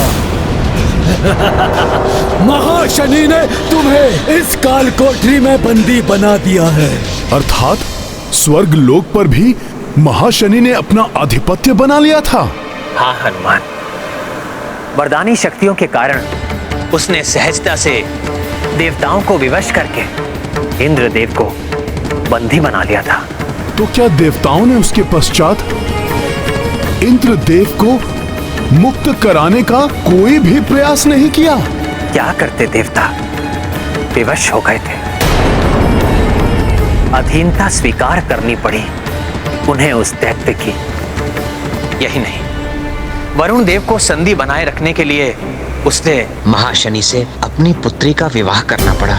महाशनि ने तुम्हें इस काल कोठरी में बंदी बना दिया है। अर्थात स्वर्ग लोक पर भी महाशनि ने अपना आधिपत्य बना लिया था। हाँ हनुमान, वरदानी शक्तियों के कारण उसने सहजता से देवताओं को विवश करके इंद्रदेव को बंदी बना लिया था। तो क्या देवताओं ने उसके पश्चात इंद्रदेव को मुक्त कराने का कोई भी प्रयास नहीं किया? क्या करते देवता, विवश हो गए थे। अधीनता स्वीकार करनी पड़ी उन्हें उस दैत्य की, यही नहीं, वरुण देव को संधि बनाए रखने के लिए उसने महाशनि से अपनी पुत्री का विवाह करना पड़ा।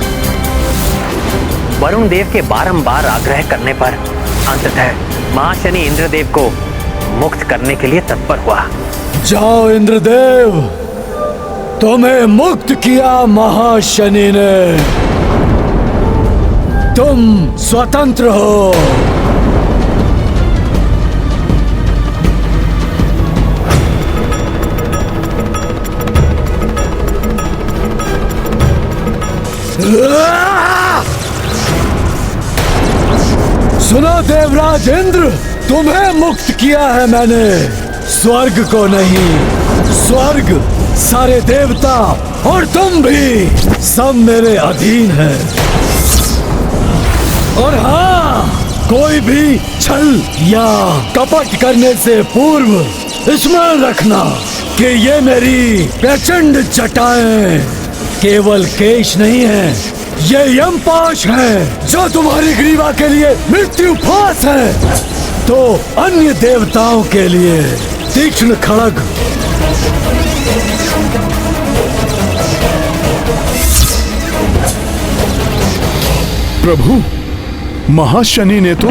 वरुण देव के बारंबार आग्रह करने पर अंततः महाशनि इंद्रदेव को मुक्त करने के लिए तत्पर हुआ। जाओ इंद्रदेव, तुम्हें मुक्त किया महाशनि ने, तुम स्वतंत्र हो। सुनो देवराज इंद्र, तुम्हें मुक्त किया है मैंने, स्वर्ग को नहीं। स्वर्ग, सारे देवता और तुम भी सब मेरे अधीन हैं। और हाँ, कोई भी छल या कपट करने से पूर्व स्मरण रखना कि ये मेरी प्रचंड जटाएं केवल केश नहीं है, ये यमपाश है जो तुम्हारी ग्रीवा के लिए मृत्यु फांस है, तो अन्य देवताओं के लिए तीक्ष्ण खड़ग। प्रभु, महाशनि ने तो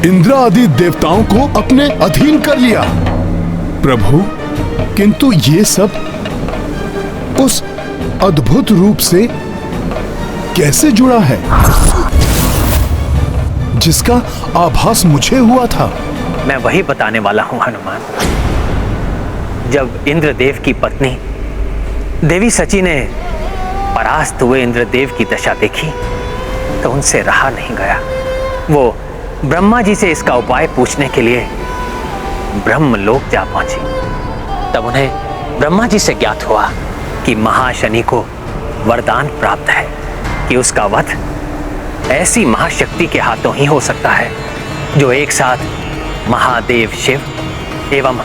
इंद्र आदि देवताओं को अपने अधीन कर लिया। प्रभु, किंतु ये सब उस अद्भुत रूप से कैसे जुड़ा है जिसका आभास मुझे हुआ था? मैं वही बताने वाला हूं हनुमान। जब इंद्रदेव की पत्नी देवी सची ने परास्त हुए इंद्रदेव की दशा देखी तो उनसे रहा नहीं गया। वो ब्रह्मा जी से इसका उपाय पूछने के लिए ब्रह्मलोक जा पहुंची। तब उन्हें ब्रह्मा जी से ज्ञात हुआ कि महाशनि को वरदान प्राप्त है कि उसका वध ऐसी महाशक्ति के हाथों ही हो सकता है जो एक साथ महादेव शिव एवं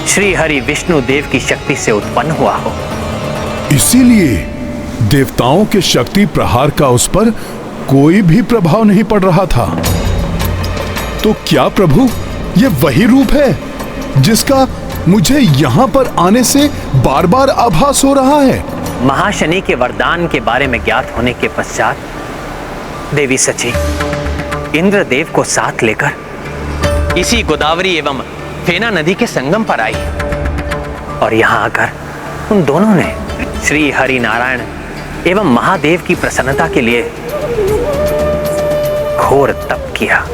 श्री हरि विष्णु देव की शक्ति से उत्पन्न हुआ हो। इसीलिए देवताओं के शक्ति प्रहार का उस पर कोई भी प्रभाव नहीं पड़ रहा था। तो क्या प्रभु, ये वही रूप है जिसका मुझे यहाँ पर आने से बार बार आभास हो रहा है? महाशनि के वरदान के बारे में ज्ञात होने के पश्चात देवी सची इंद्रदेव को साथ लेकर इसी गोदावरी एवं फेना नदी के संगम पर आई और यहाँ आकर उन दोनों ने श्री हरि नारायण एवं महादेव की प्रसन्नता के लिए घोर तप किया।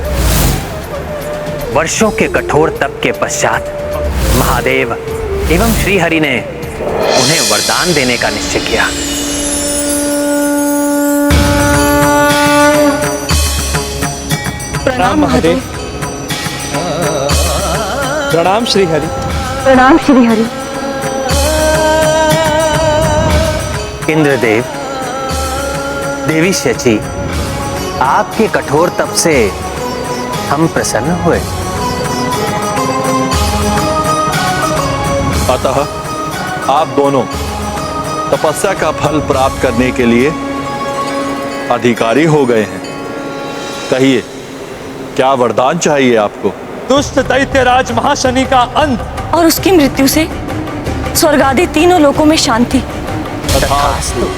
वर्षों के कठोर तप के पश्चात महादेव एवं श्री हरि ने उन्हें वरदान देने का निश्चय किया। प्रणाम महादेव। प्रणाम श्री हरि। प्रणाम श्री हरि। इंद्रदेव, देवी शची, आपके कठोर तप से हम प्रसन्न हुए। अतः आप दोनों तपस्या का फल प्राप्त करने के लिए अधिकारी हो गए हैं। कहिए, क्या वरदान चाहिए आपको? दुष्ट दैत्यराज महाशनि का अंत और उसकी मृत्यु से स्वर्ग आदि तीनों लोकों में शांति। तथास्तु।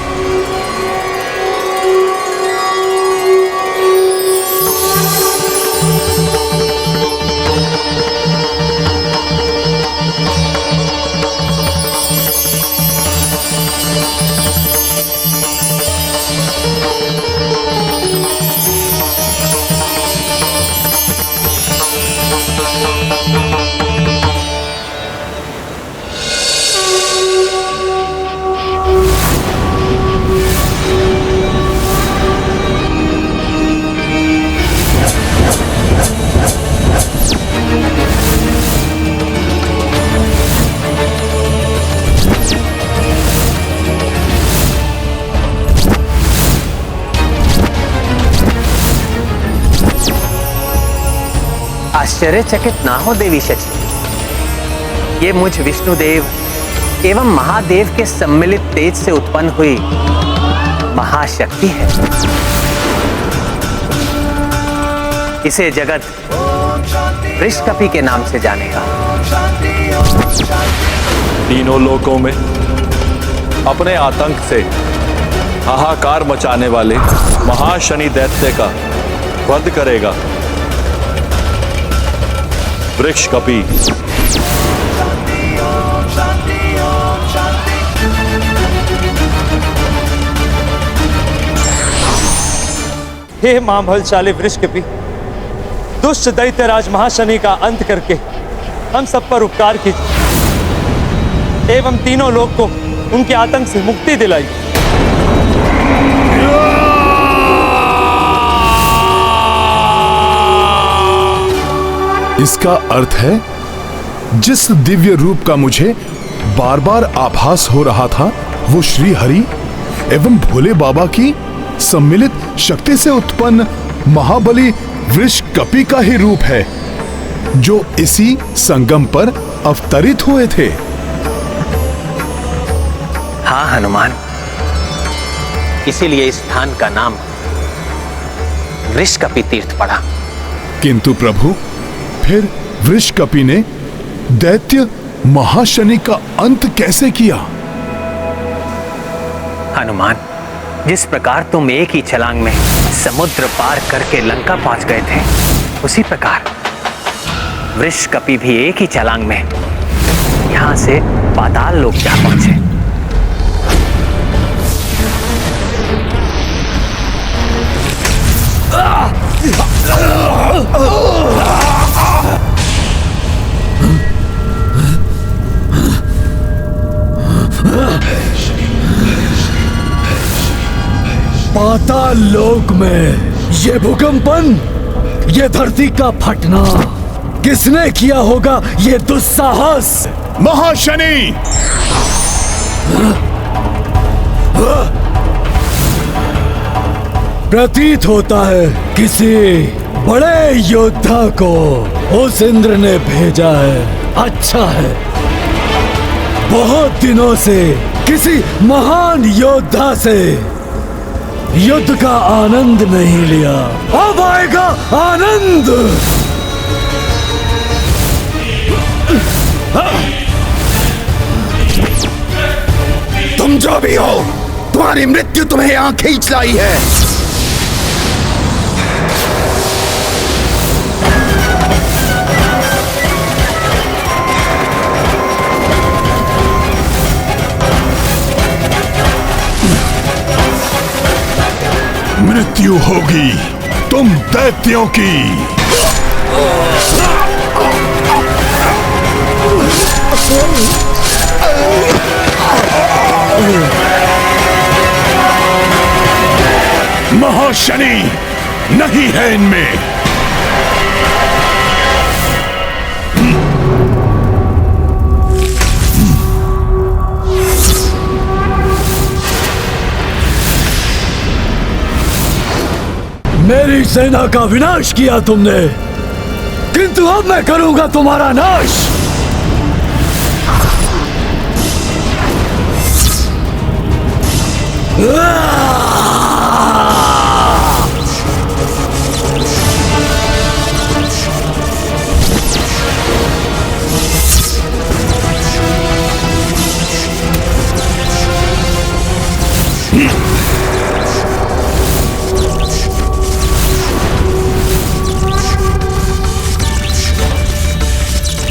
आश्चर्यचकित ना हो देवी शची, ये मुझ विष्णुदेव एवं महादेव के सम्मिलित तेज से उत्पन्न हुई महाशक्ति है। इसे जगत वृषकपि के नाम से जानेगा। तीनों लोकों में अपने आतंक से हाहाकार मचाने वाले महाशनि दैत्य का वध करेगा वृक्ष कपि। हे मां बलशाली वृषकपि, दुष्ट दैत्यराज महाशनि का अंत करके हम सब पर उपकार कीजिए एवं तीनों लोग को उनके आतंक से मुक्ति दिलाई। इसका अर्थ है जिस दिव्य रूप का मुझे बार बार आभास हो रहा था वो श्री हरि एवं भोले बाबा की सम्मिलित शक्ति से उत्पन्न महाबली वृषकपि का ही रूप है जो इसी संगम पर अवतरित हुए थे। हाँ हनुमान, इसीलिए इस स्थान का नाम वृषकपि तीर्थ पड़ा। किंतु प्रभु, फिर वृषकपि ने दैत्य महाशनि का अंत कैसे किया? हनुमान, जिस प्रकार तुम एक ही छलांग में समुद्र पार करके लंका पहुंच गए थे, उसी प्रकार वृषकपि भी एक ही छलांग में यहां से पाताल लोक जा पहुंचे। पाताल लोक में ये भूकंपन, ये धरती का फटना किसने किया होगा? ये दुस्साहस महाशनि! प्रतीत होता है किसी बड़े योद्धा को उस इंद्र ने भेजा है। अच्छा है, बहुत दिनों से किसी महान योद्धा से युद्ध का आनंद नहीं लिया, अब आएगा आनंद। तुम जो भी हो, तुम्हारी मृत्यु तुम्हें यहां खींच लाई है। मृत्यु होगी तुम दैत्यों की। महाशनि नहीं है इनमें। मेरी सेना का विनाश किया तुमने, किंतु अब मैं करूंगा तुम्हारा नाश।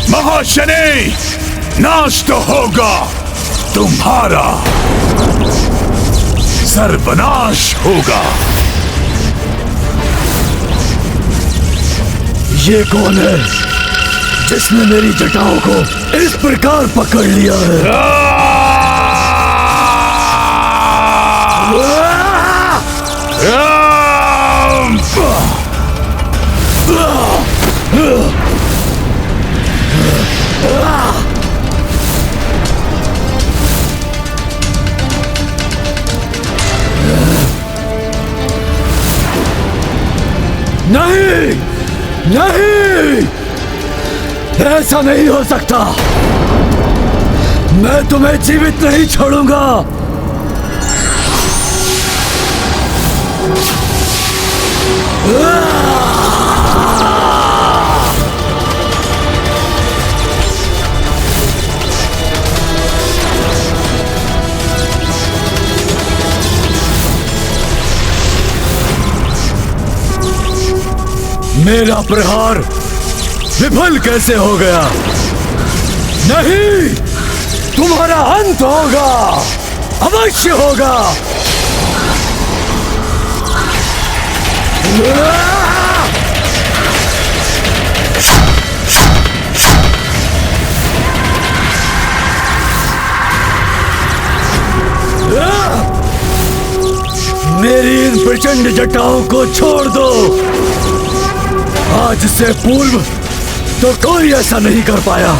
महाशनि, नाश तो होगा तुम्हारा, सर्वनाश होगा। ये कौन है जिसने मेरी जटाओं को इस प्रकार पकड़ लिया है? नहीं, नहीं, ऐसा नहीं हो सकता। मैं तुम्हें जीवित नहीं छोड़ूंगा। मेरा प्रहार विफल कैसे हो गया? नहीं, तुम्हारा अंत होगा, अवश्य होगा। मेरी इन प्रचंड जटाओं को छोड़ दो। आज से पूर्व तो कोई ऐसा नहीं कर पाया।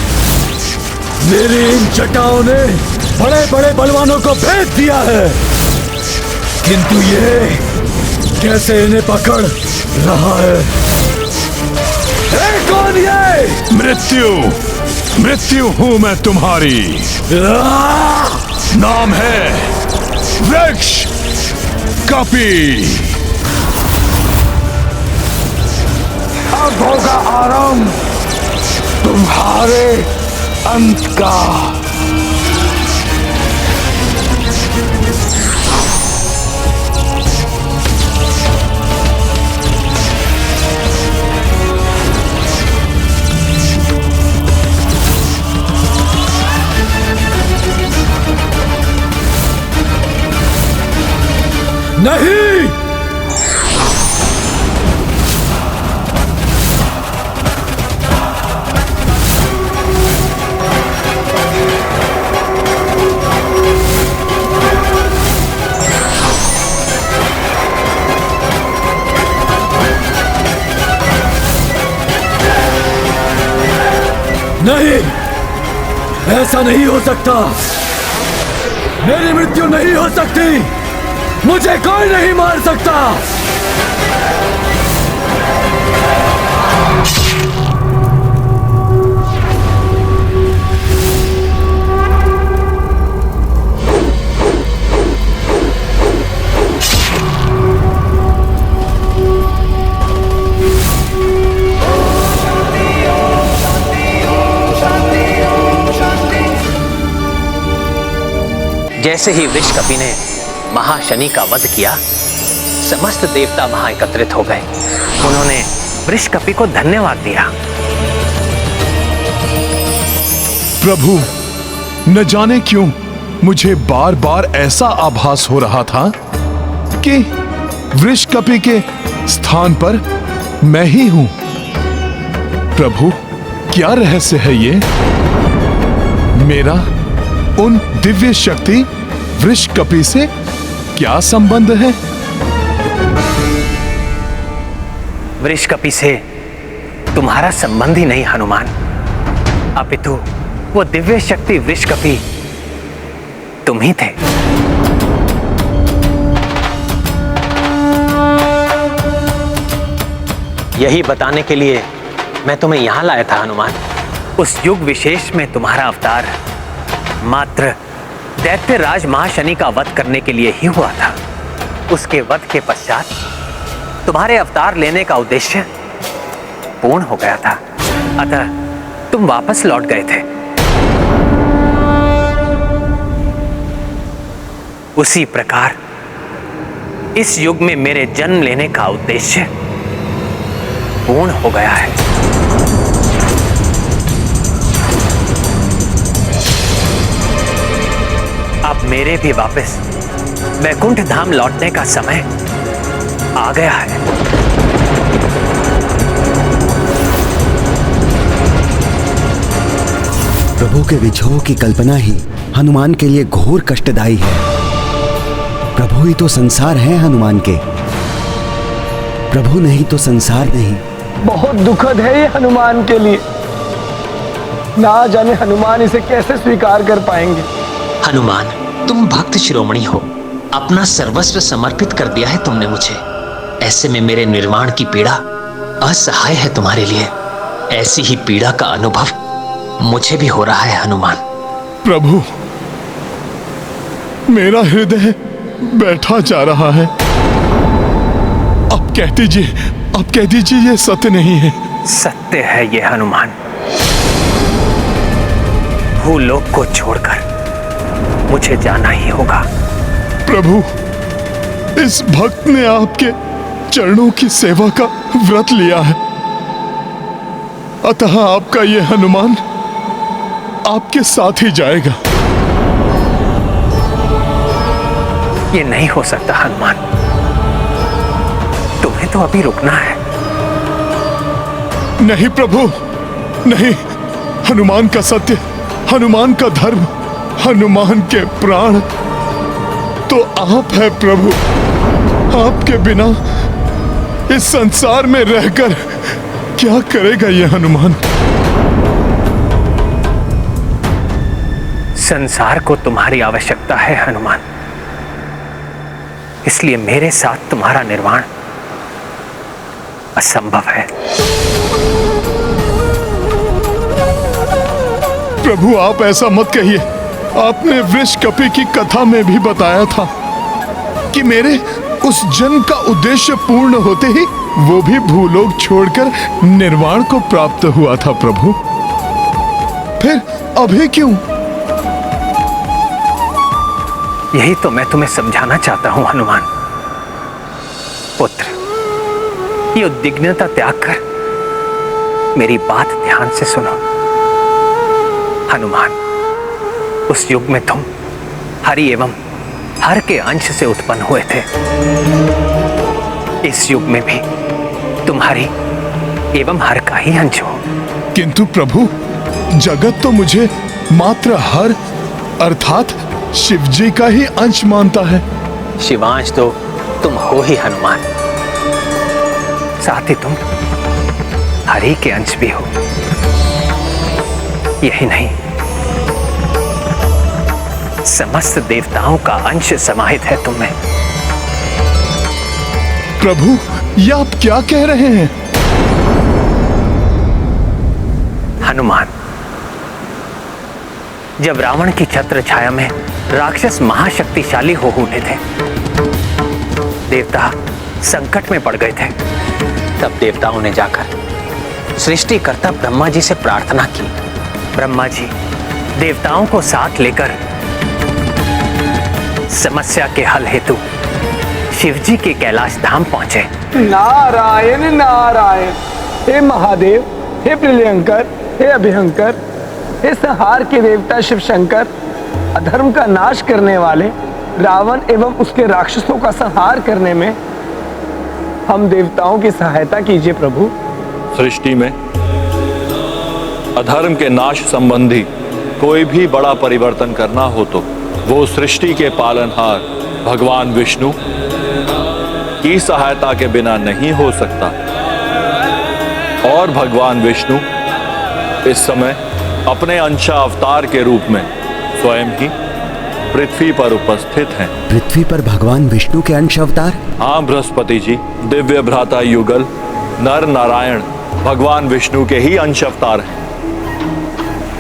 मेरी इन जटाओं ने बड़े बड़े बलवानों को भेद दिया है, किंतु ये कैसे इन्हें पकड़ रहा है? कौन ये? मृत्यु, मृत्यु हूं मैं तुम्हारी। नाम है वृक्ष कपि। अब होगा आरंभ तुम्हारे अंत का। नहीं, नहीं, ऐसा नहीं हो सकता। मेरी मृत्यु नहीं हो सकती। मुझे कोई नहीं मार सकता। जैसे ही वृषकपि ने महाशनि का वध किया, समस्त देवता वहां एकत्रित हो गए। उन्होंने वृषकपि को धन्यवाद दिया। प्रभु, न जाने क्यों मुझे बार बार ऐसा आभास हो रहा था कि वृषकपि के स्थान पर मैं ही हूं। प्रभु, क्या रहस्य है ये? मेरा उन दिव्य शक्ति वृषकपि से क्या संबंध है? वृषकपि से तुम्हारा संबंध ही नहीं हनुमान, अपितु वो दिव्य शक्ति वृषकपि तुम ही थे। यही बताने के लिए मैं तुम्हें यहां लाया था हनुमान। उस युग विशेष में तुम्हारा अवतार मात्र दैत्यराज महाशनि का वध करने के लिए ही हुआ था। उसके वध के पश्चात तुम्हारे अवतार लेने का उद्देश्य पूर्ण हो गया था, अतः तुम वापस लौट गए थे। उसी प्रकार इस युग में मेरे जन्म लेने का उद्देश्य पूर्ण हो गया है। अब मेरे भी वापस वैकुंठ धाम लौटने का समय आ गया है। प्रभु के विछोह की कल्पना ही हनुमान के लिए घोर कष्टदायी है। प्रभु ही तो संसार है हनुमान के। प्रभु नहीं तो संसार नहीं। बहुत दुखद है ये हनुमान के लिए। ना जाने हनुमान इसे कैसे स्वीकार कर पाएंगे। हनुमान, तुम भक्त शिरोमणि हो, अपना सर्वस्व समर्पित कर दिया है तुमने मुझे। ऐसे में मेरे निर्वाण की पीड़ा असहाय है तुम्हारे लिए। ऐसी ही पीड़ा का अनुभव मुझे भी हो रहा है हनुमान। प्रभु, मेरा हृदय बैठा जा रहा है। अब कह दीजिए ये सत्य नहीं है। सत्य है ये हनुमान। भूलोक को छोड़कर मुझे जाना ही होगा। प्रभु, इस भक्त ने आपके चरणों की सेवा का व्रत लिया है। अतः आपका ये हनुमान आपके साथ ही जाएगा। ये नहीं हो सकता हनुमान, तुम्हें तो अभी रुकना है। नहीं प्रभु, नहीं। हनुमान का सत्य, हनुमान का धर्म, हनुमान के प्राण तो आप है प्रभु। आपके बिना इस संसार में रहकर क्या करेगा ये हनुमान? संसार को तुम्हारी आवश्यकता है हनुमान, इसलिए मेरे साथ तुम्हारा निर्वाण असंभव है। प्रभु आप ऐसा मत कहिए। आपने वृषकपि की कथा में भी बताया था कि मेरे उस जन्म का उद्देश्य पूर्ण होते ही वो भी भूलोक छोड़कर निर्वाण को प्राप्त हुआ था प्रभु। फिर अभी क्यों? यही तो मैं तुम्हें समझाना चाहता हूं हनुमान। पुत्र, ये उद्विग्नता त्याग कर मेरी बात ध्यान से सुनो। हनुमान, उस युग में तुम हरि एवं हर के अंश से उत्पन्न हुए थे। इस युग में भी तुम हरि एवं हर का ही अंश हो। किंतु प्रभु, जगत तो मुझे मात्र हर अर्थात शिव जी का ही अंश मानता है। शिवांश तो तुम हो ही हनुमान, साथ ही तुम हरि के अंश भी हो। यही नहीं, समस्त देवताओं का अंश समाहित है तुम में। प्रभु, ये आप क्या कह रहे हैं? हनुमान, जब रावण की छत्र छाया में राक्षस महाशक्तिशाली हो उठे थे, देवता संकट में पड़ गए थे, तब देवताओं ने जाकर सृष्टिकर्ता ब्रह्मा जी से प्रार्थना की। ब्रह्मा जी देवताओं को साथ लेकर समस्या के हल हेतु शिव जी के कैलाश धाम पहुंचे। नारायण नारायण। हे महादेव, हे प्रलयंकर, हे अभिहंकर, हे संहार के देवता शिव शंकर, अधर्म का नाश करने वाले रावण एवं उसके राक्षसों का संहार करने में हम देवताओं की सहायता कीजिए प्रभु। सृष्टि में अधर्म के नाश संबंधी कोई भी बड़ा परिवर्तन करना हो तो वो सृष्टि के पालनहार भगवान विष्णु की सहायता के बिना नहीं हो सकता। और भगवान विष्णु इस समय अपने अंशा अवतार के रूप में स्वयं ही पृथ्वी पर उपस्थित हैं। पृथ्वी पर भगवान विष्णु के अंश अवतार? हाँ बृहस्पति जी, दिव्य भ्राता युगल नर नारायण भगवान विष्णु के ही अंश अवतार हैं,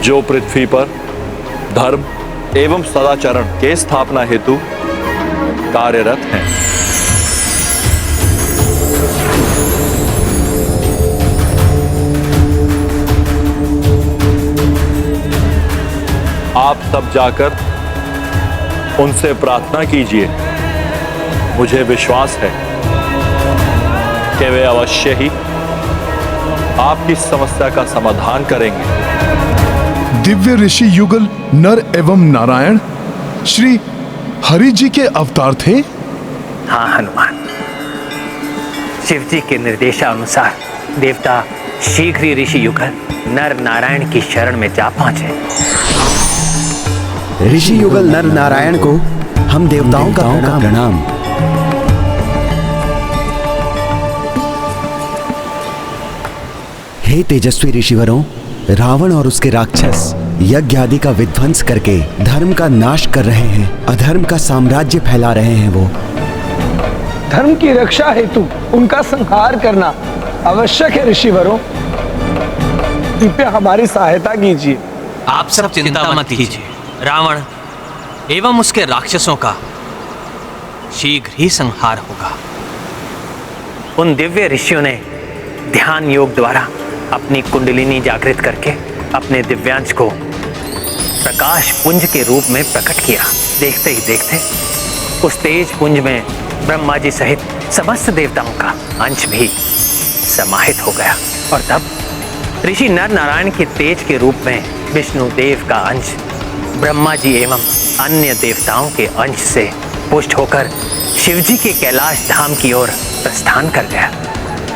जो पृथ्वी पर धर्म एवं सदाचरण के स्थापना हेतु कार्यरत हैं। आप सब जाकर उनसे प्रार्थना कीजिए। मुझे विश्वास है कि वे अवश्य ही आपकी समस्या का समाधान करेंगे। दिव्य ऋषि युगल नर एवं नारायण श्री हरि जी के अवतार थे? हाँ हनुमान, शिव जी के निर्देशानुसार देवता शीघ्र ही ऋषि युगल नर नारायण की शरण में जा पहुंचे। ऋषि युगल नर नारायण को हम देवताओं का प्रणाम। हे तेजस्वी ऋषिवरों, रावण और उसके राक्षस यज्ञ आदि का विध्वंस करके धर्म का नाश कर रहे हैं, अधर्म का साम्राज्य फैला रहे हैं। वो धर्म की रक्षा हेतु उनका संहार करना आवश्यक है। ऋषिवरों, कृपया हमारी सहायता कीजिए। आप सब चिंता मत कीजिए, रावण एवं उसके राक्षसों का शीघ्र ही संहार होगा। उन दिव्य ऋषियों ने ध्यान योग द्वारा अपनी कुंडलिनी जागृत करके अपने दिव्यांश को प्रकाश पुंज के रूप में प्रकट किया। देखते ही देखते उस तेज पुंज में ब्रह्मा जी सहित समस्त देवताओं का अंश भी समाहित हो गया। और तब ऋषि नर नारायण के तेज के रूप में विष्णु देव का अंश ब्रह्मा जी एवं अन्य देवताओं के अंश से पुष्ट होकर शिवजी के कैलाश धाम की ओर प्रस्थान कर गया।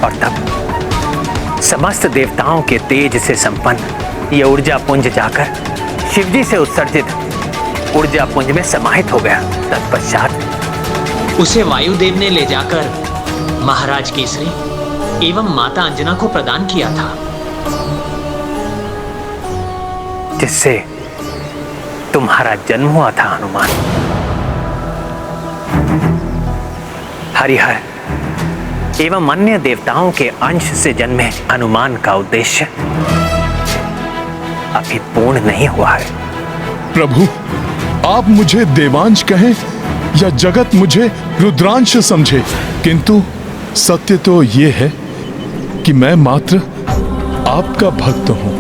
और तब समस्त देवताओं के तेज से संपन्न यह ऊर्जा पुंज जाकर शिवजी से उत्सर्जित ऊर्जा पुंज में समाहित हो गया। तत्पश्चात उसे वायुदेव ने ले जाकर महाराज केसरी एवं माता अंजना को प्रदान किया था, जिससे तुम्हारा जन्म हुआ था हनुमान। हरिहर एवं अन्य देवताओं के अंश से जन्मे हनुमान का उद्देश्य अभी पूर्ण नहीं हुआ है। प्रभु, आप मुझे देवांश कहें या जगत मुझे रुद्रांश समझे, किंतु सत्य तो ये है कि मैं मात्र आपका भक्त हूं,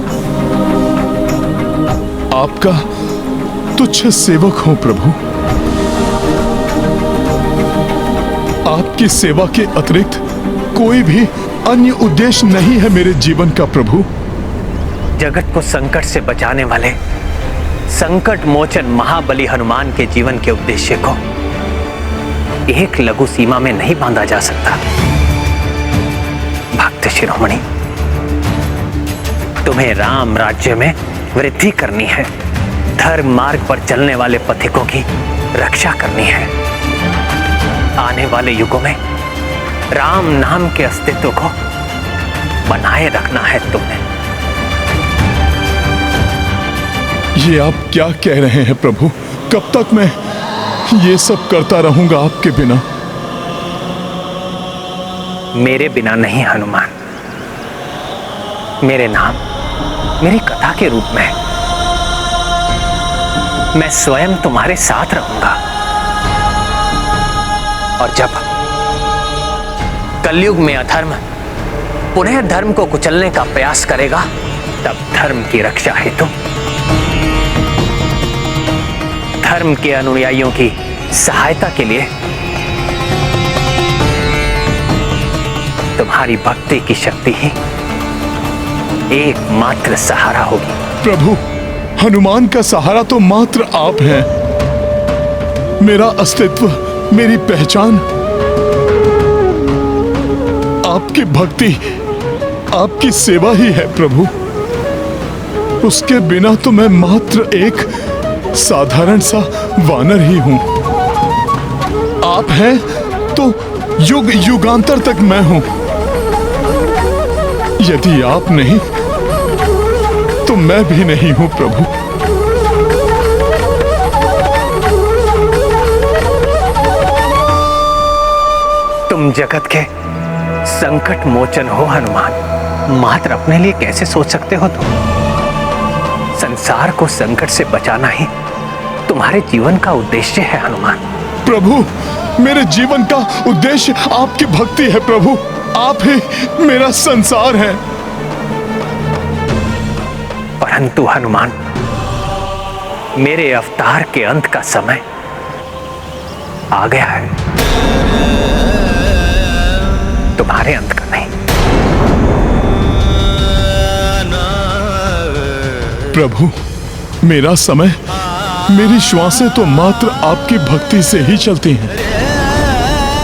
आपका तुच्छ सेवक हूं प्रभु। आपकी सेवा के अतिरिक्त कोई भी अन्य उद्देश्य नहीं है मेरे जीवन का प्रभु। जगत को संकट से बचाने वाले संकट मोचन महाबली हनुमान के जीवन के उद्देश्य को एक लघु सीमा में नहीं बांधा जा सकता। भक्त शिरोमणि, तुम्हें राम राज्य में वृद्धि करनी है, धर्म मार्ग पर चलने वाले पथिकों की रक्षा करनी है। आने वाले युगों में राम नाम के अस्तित्व को बनाए रखना है तुम्हें। ये आप क्या कह रहे हैं प्रभु? कब तक मैं ये सब करता रहूंगा आपके बिना? मेरे बिना नहीं हनुमान, मेरे नाम मेरी कथा के रूप में मैं स्वयं तुम्हारे साथ रहूंगा। और जब कलयुग में अधर्म पुनः धर्म को कुचलने का प्रयास करेगा, तब धर्म की रक्षा हेतु धर्म के अनुयायियों की सहायता के लिए तुम्हारी भक्ति की शक्ति ही एकमात्र सहारा होगी। प्रभु, हनुमान का सहारा तो मात्र आप हैं। मेरा अस्तित्व, मेरी पहचान आपकी भक्ति, आपकी सेवा ही है प्रभु। उसके बिना तो मैं मात्र एक साधारण सा वानर ही हूं। आप हैं तो युग युगांतर तक मैं हूं। यदि आप नहीं तो मैं भी नहीं हूं प्रभु। तुम जगत के संकट मोचन हो हनुमान, मात्र अपने लिए कैसे सोच सकते हो तुम? संसार को संकट से बचाना ही तुम्हारे जीवन का उद्देश्य है हनुमान। प्रभु, मेरे जीवन का उद्देश्य आपकी भक्ति है प्रभु। आप ही मेरा संसार है। परंतु हनुमान, मेरे अवतार के अंत का समय आ गया है, तुम्हारे अंत का नहीं। प्रभु, मेरा समय, मेरी श्वासें तो मात्र आपकी भक्ति से ही चलती हैं।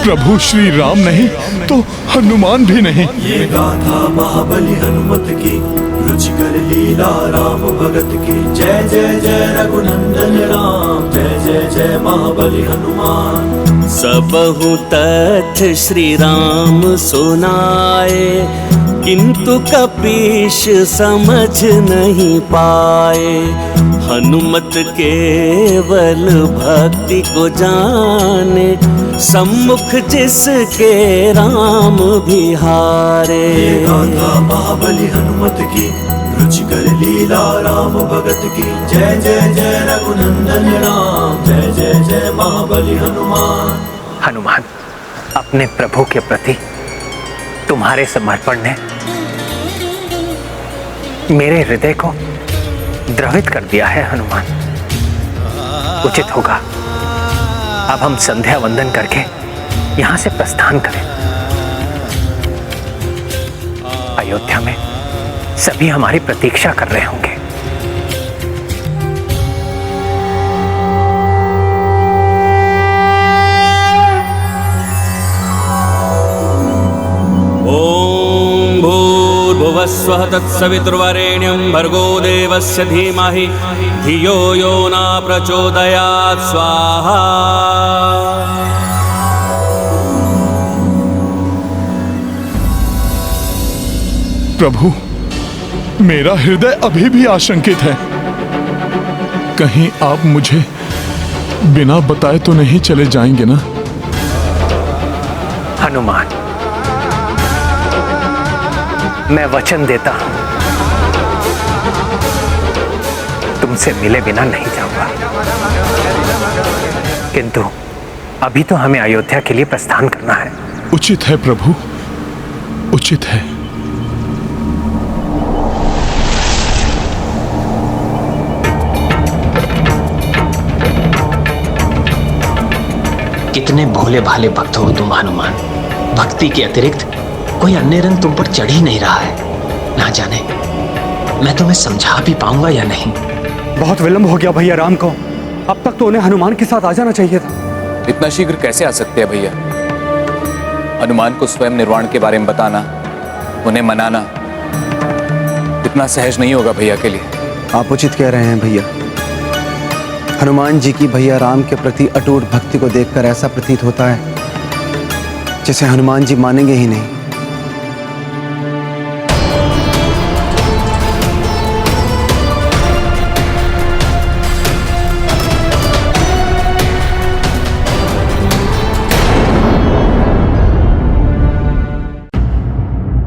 प्रभु श्री राम नहीं तो हनुमान भी नहीं। ये गाथा महाबली हनुमत की, रुचिकर लीला राम भगत की। जय जय जय रघुनंदन राम, जय जय जय महाबली हनुमान। सबहु तथ श्री राम सुनाए, किंतु कपीश समझ नहीं पाए। हनुमत केवल भक्ति को जाने, सम्मुख जिसके राम भी हारे। ये गाथा महाबली हनुमत की, रुचिकर लीला राम भगत की। जय जय जय रघुनंदन राम, जय जय जय महाबली हनुमान। हनुमान, अपने प्रभु के प्रति तुम्हारे समर्पण ने मेरे हृदय को द्रवित कर दिया है हनुमान। उचित होगा अब हम संध्या वंदन करके यहां से प्रस्थान करें। अयोध्या में सभी हमारी प्रतीक्षा कर रहे होंगे। ओम भूर्भुवस्वः तत्सवितुर्वरेण्यं भर्गो देवस्य धीमहि धियो यो न प्रचोदयात् स्वाहा। प्रभु, मेरा हृदय अभी भी आशंकित है। कहीं आप मुझे बिना बताए तो नहीं चले जाएंगे ना? हनुमान, मैं वचन देता हूं, तुमसे मिले बिना नहीं जाऊंगा। किंतु अभी तो हमें अयोध्या के लिए प्रस्थान करना है। उचित है प्रभु, उचित है। कितने भोले भाले भक्त हो तुम हनुमान। भक्ति के अतिरिक्त कोई अन्य रंग तुम पर चढ़ ही नहीं रहा है। ना जाने मैं तुम्हें समझा भी पाऊंगा या नहीं। बहुत विलंब हो गया भैया राम को। अब तक तो उन्हें हनुमान के साथ आ जाना चाहिए था। इतना शीघ्र कैसे आ सकते हैं भैया? हनुमान को स्वयं निर्वाण के बारे में बताना, उन्हें मनाना इतना सहज नहीं होगा भैया के लिए। आप उचित कह रहे हैं भैया। हनुमान जी की भैया राम के प्रति अटूट भक्ति को देखकर ऐसा प्रतीत होता है जैसे हनुमान जी मानेंगे ही नहीं।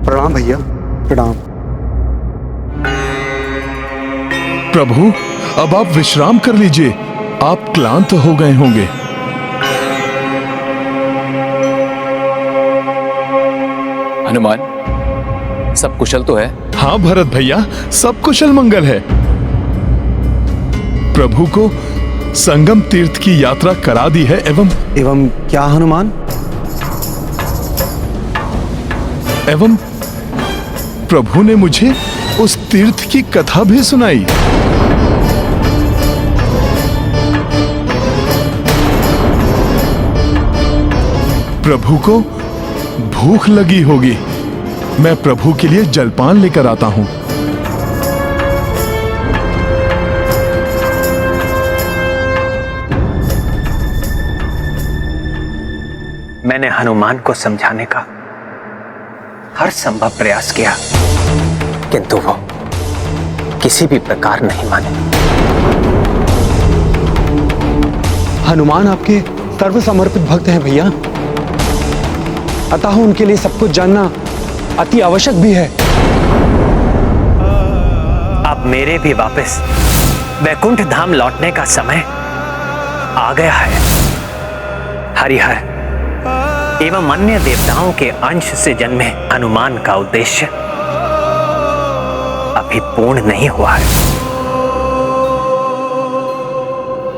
प्रणाम भैया, प्रणाम। प्रभु, अब आप विश्राम कर लीजिए। आप क्लांत हो गए होंगे। हनुमान, सब कुशल तो है? हाँ भरत भैया, सब कुशल मंगल है। प्रभु को संगम तीर्थ की यात्रा करा दी है। एवं क्या हनुमान? एवं प्रभु ने मुझे उस तीर्थ की कथा भी सुनाई। प्रभु को भूख लगी होगी। मैं प्रभु के लिए जलपान लेकर आता हूं। मैंने हनुमान को समझाने का हर संभव प्रयास किया, किंतु वो किसी भी प्रकार नहीं माने। हनुमान आपके सर्वसमर्पित भक्त हैं भैया, अतः उनके लिए सब कुछ जानना अति आवश्यक भी है। अब मेरे भी वापस वैकुंठ धाम लौटने का समय आ गया है। हरिहर एवं अन्य देवताओं के अंश से जन्मे हनुमान का उद्देश्य अभी पूर्ण नहीं हुआ है।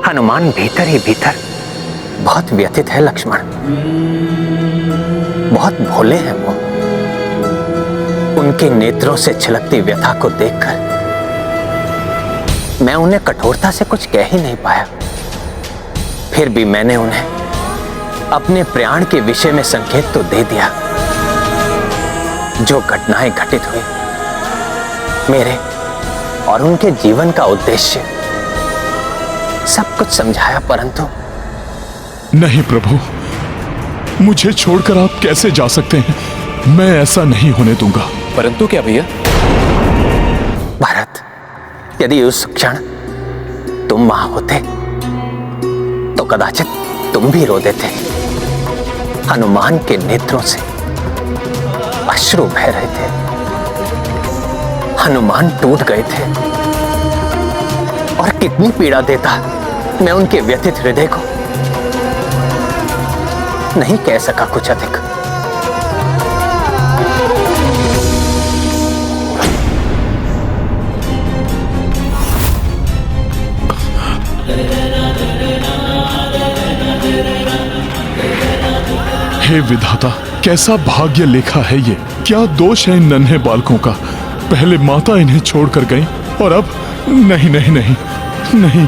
हनुमान भीतर ही भीतर बहुत व्यथित है लक्ष्मण। बहुत भोले हैं वो। उनके नेत्रों से छलकती व्यथा को देखकर मैं उन्हें कठोरता से कुछ कह ही नहीं पाया। फिर भी मैंने उन्हें अपने प्राण के विषय में संकेत तो दे दिया। जो घटनाएं घटित हुई, मेरे और उनके जीवन का उद्देश्य, सब कुछ समझाया, परंतु नहीं प्रभु, मुझे छोड़कर आप कैसे जा सकते हैं? मैं ऐसा नहीं होने दूंगा। परंतु क्या भैया? भरत, यदि उस क्षण तुम वहां होते तो कदाचित तुम भी रो देते। हनुमान के नेत्रों से अश्रु बह रहे थे। हनुमान टूट गए थे और कितनी पीड़ा देता मैं उनके व्यथित हृदय को। नहीं कह सका कुछ अधिक। हे विधाता, कैसा भाग्य लेखा है ये। क्या दोष है इन नन्हे बालकों का पहले माता इन्हें छोड़कर गई और अब नहीं नहीं नहीं नहीं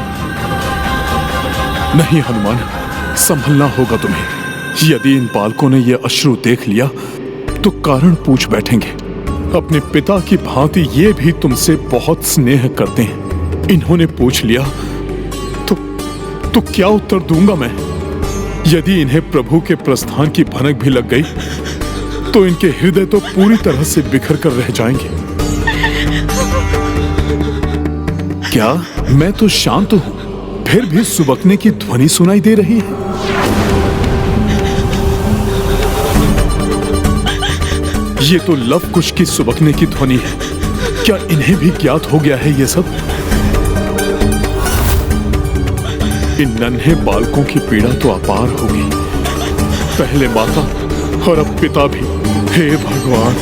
नहीं हनुमान, संभलना होगा तुम्हें। यदि इन बालकों ने यह अश्रु देख लिया तो कारण पूछ बैठेंगे। अपने पिता की भांति ये भी तुमसे बहुत स्नेह करते हैं। इन्होंने पूछ लिया तो क्या उत्तर दूंगा मैं? यदि इन्हें प्रभु के प्रस्थान की भनक भी लग गई तो इनके हृदय तो पूरी तरह से बिखर कर रह जाएंगे। क्या मैं तो शांत हूं, फिर भी सुबकने की ध्वनि सुनाई दे रही है। ये तो लव कुश की सुबकने की ध्वनि है। क्या इन्हें भी ज्ञात हो गया है ये सब? इन नन्हे बालकों की पीड़ा तो अपार होगी। पहले माता और अब पिता भी। हे भगवान,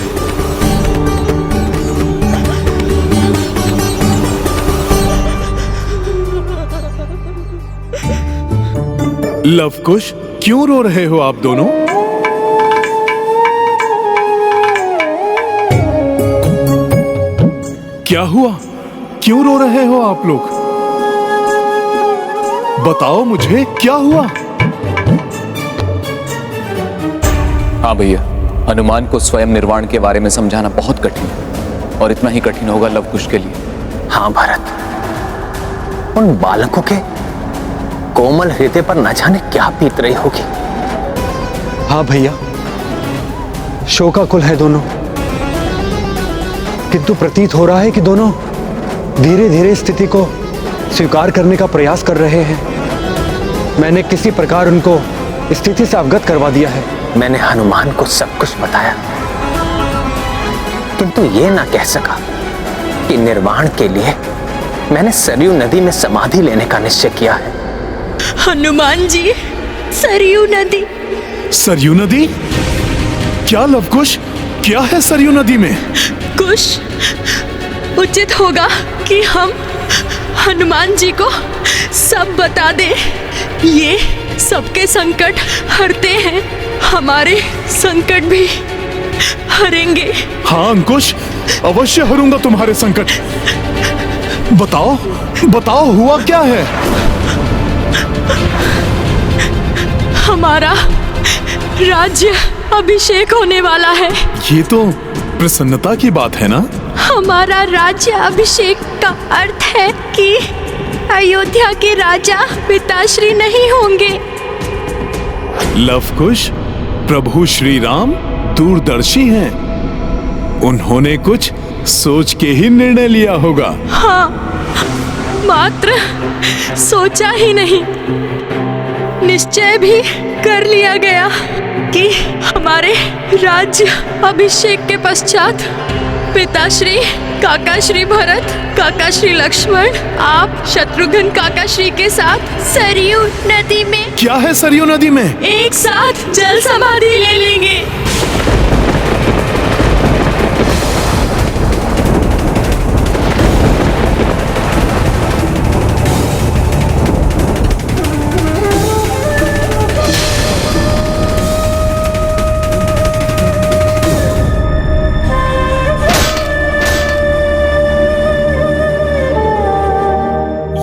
लवकुश, क्यों रो रहे हो आप दोनों? क्या हुआ? क्यों रो रहे हो आप लोग? बताओ मुझे, क्या हुआ? हाँ भैया, हनुमान को स्वयं निर्वाण के बारे में समझाना बहुत कठिन है और इतना ही कठिन होगा लवकुश के लिए। हाँ भरत, उन बालकों के कोमल हृदय पर न जाने क्या बीत रही होगी। हाँ भैया, शोकाकुल है दोनों, किंतु प्रतीत हो रहा है कि दोनों धीरे धीरे स्थिति को स्वीकार करने का प्रयास कर रहे हैं। मैंने किसी प्रकार उनको स्थिति से अवगत करवा दिया है। मैंने हनुमान को सब कुछ बताया, किंतु ये ना कह सका कि निर्वाण के लिए मैंने सरयू नदी में समाधि लेने का निश्चय किया है। हनुमान जी, सरयू नदी। सरयू नदी? क्या लवकुश, क्या है सरयू नदी में? कुश, उचित होगा कि हम हनुमान जी को सब बता दे। ये सबके संकट हरते हैं, हमारे संकट भी हरेंगे। हाँ अंकुश, अवश्य हरूंगा तुम्हारे संकट। बताओ बताओ, हुआ क्या है? हमारा राज्य अभिषेक होने वाला है। ये तो प्रसन्नता की बात है ना? हमारा राज्य अभिषेक का अर्थ है कि अयोध्या के राजा पिताश्री नहीं होंगे। लवकुश, प्रभु श्री राम दूरदर्शी हैं। उन्होंने कुछ सोच के ही निर्णय लिया होगा। हाँ, मात्र सोचा ही नहीं, निश्चय भी कर लिया गया कि हमारे राज्य अभिषेक के पश्चात पिताश्री, काकाश्री भरत, काकाश्री लक्ष्मण, आप शत्रुघ्न काकाश्री के साथ सरयू नदी में। क्या है सरयू नदी में? एक साथ जल समाधि ले लेंगे।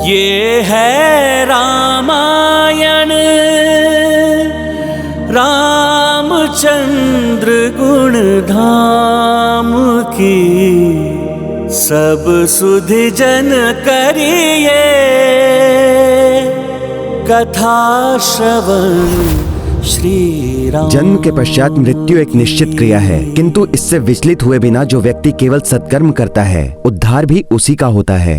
ये है रामायण, रामचंद्र गुण धाम की, सब सुधि जन करिए कथा श्रवण श्री राम। जन्म के पश्चात मृत्यु एक निश्चित क्रिया है, किंतु इससे विचलित हुए बिना जो व्यक्ति केवल सत्कर्म करता है, उद्धार भी उसी का होता है।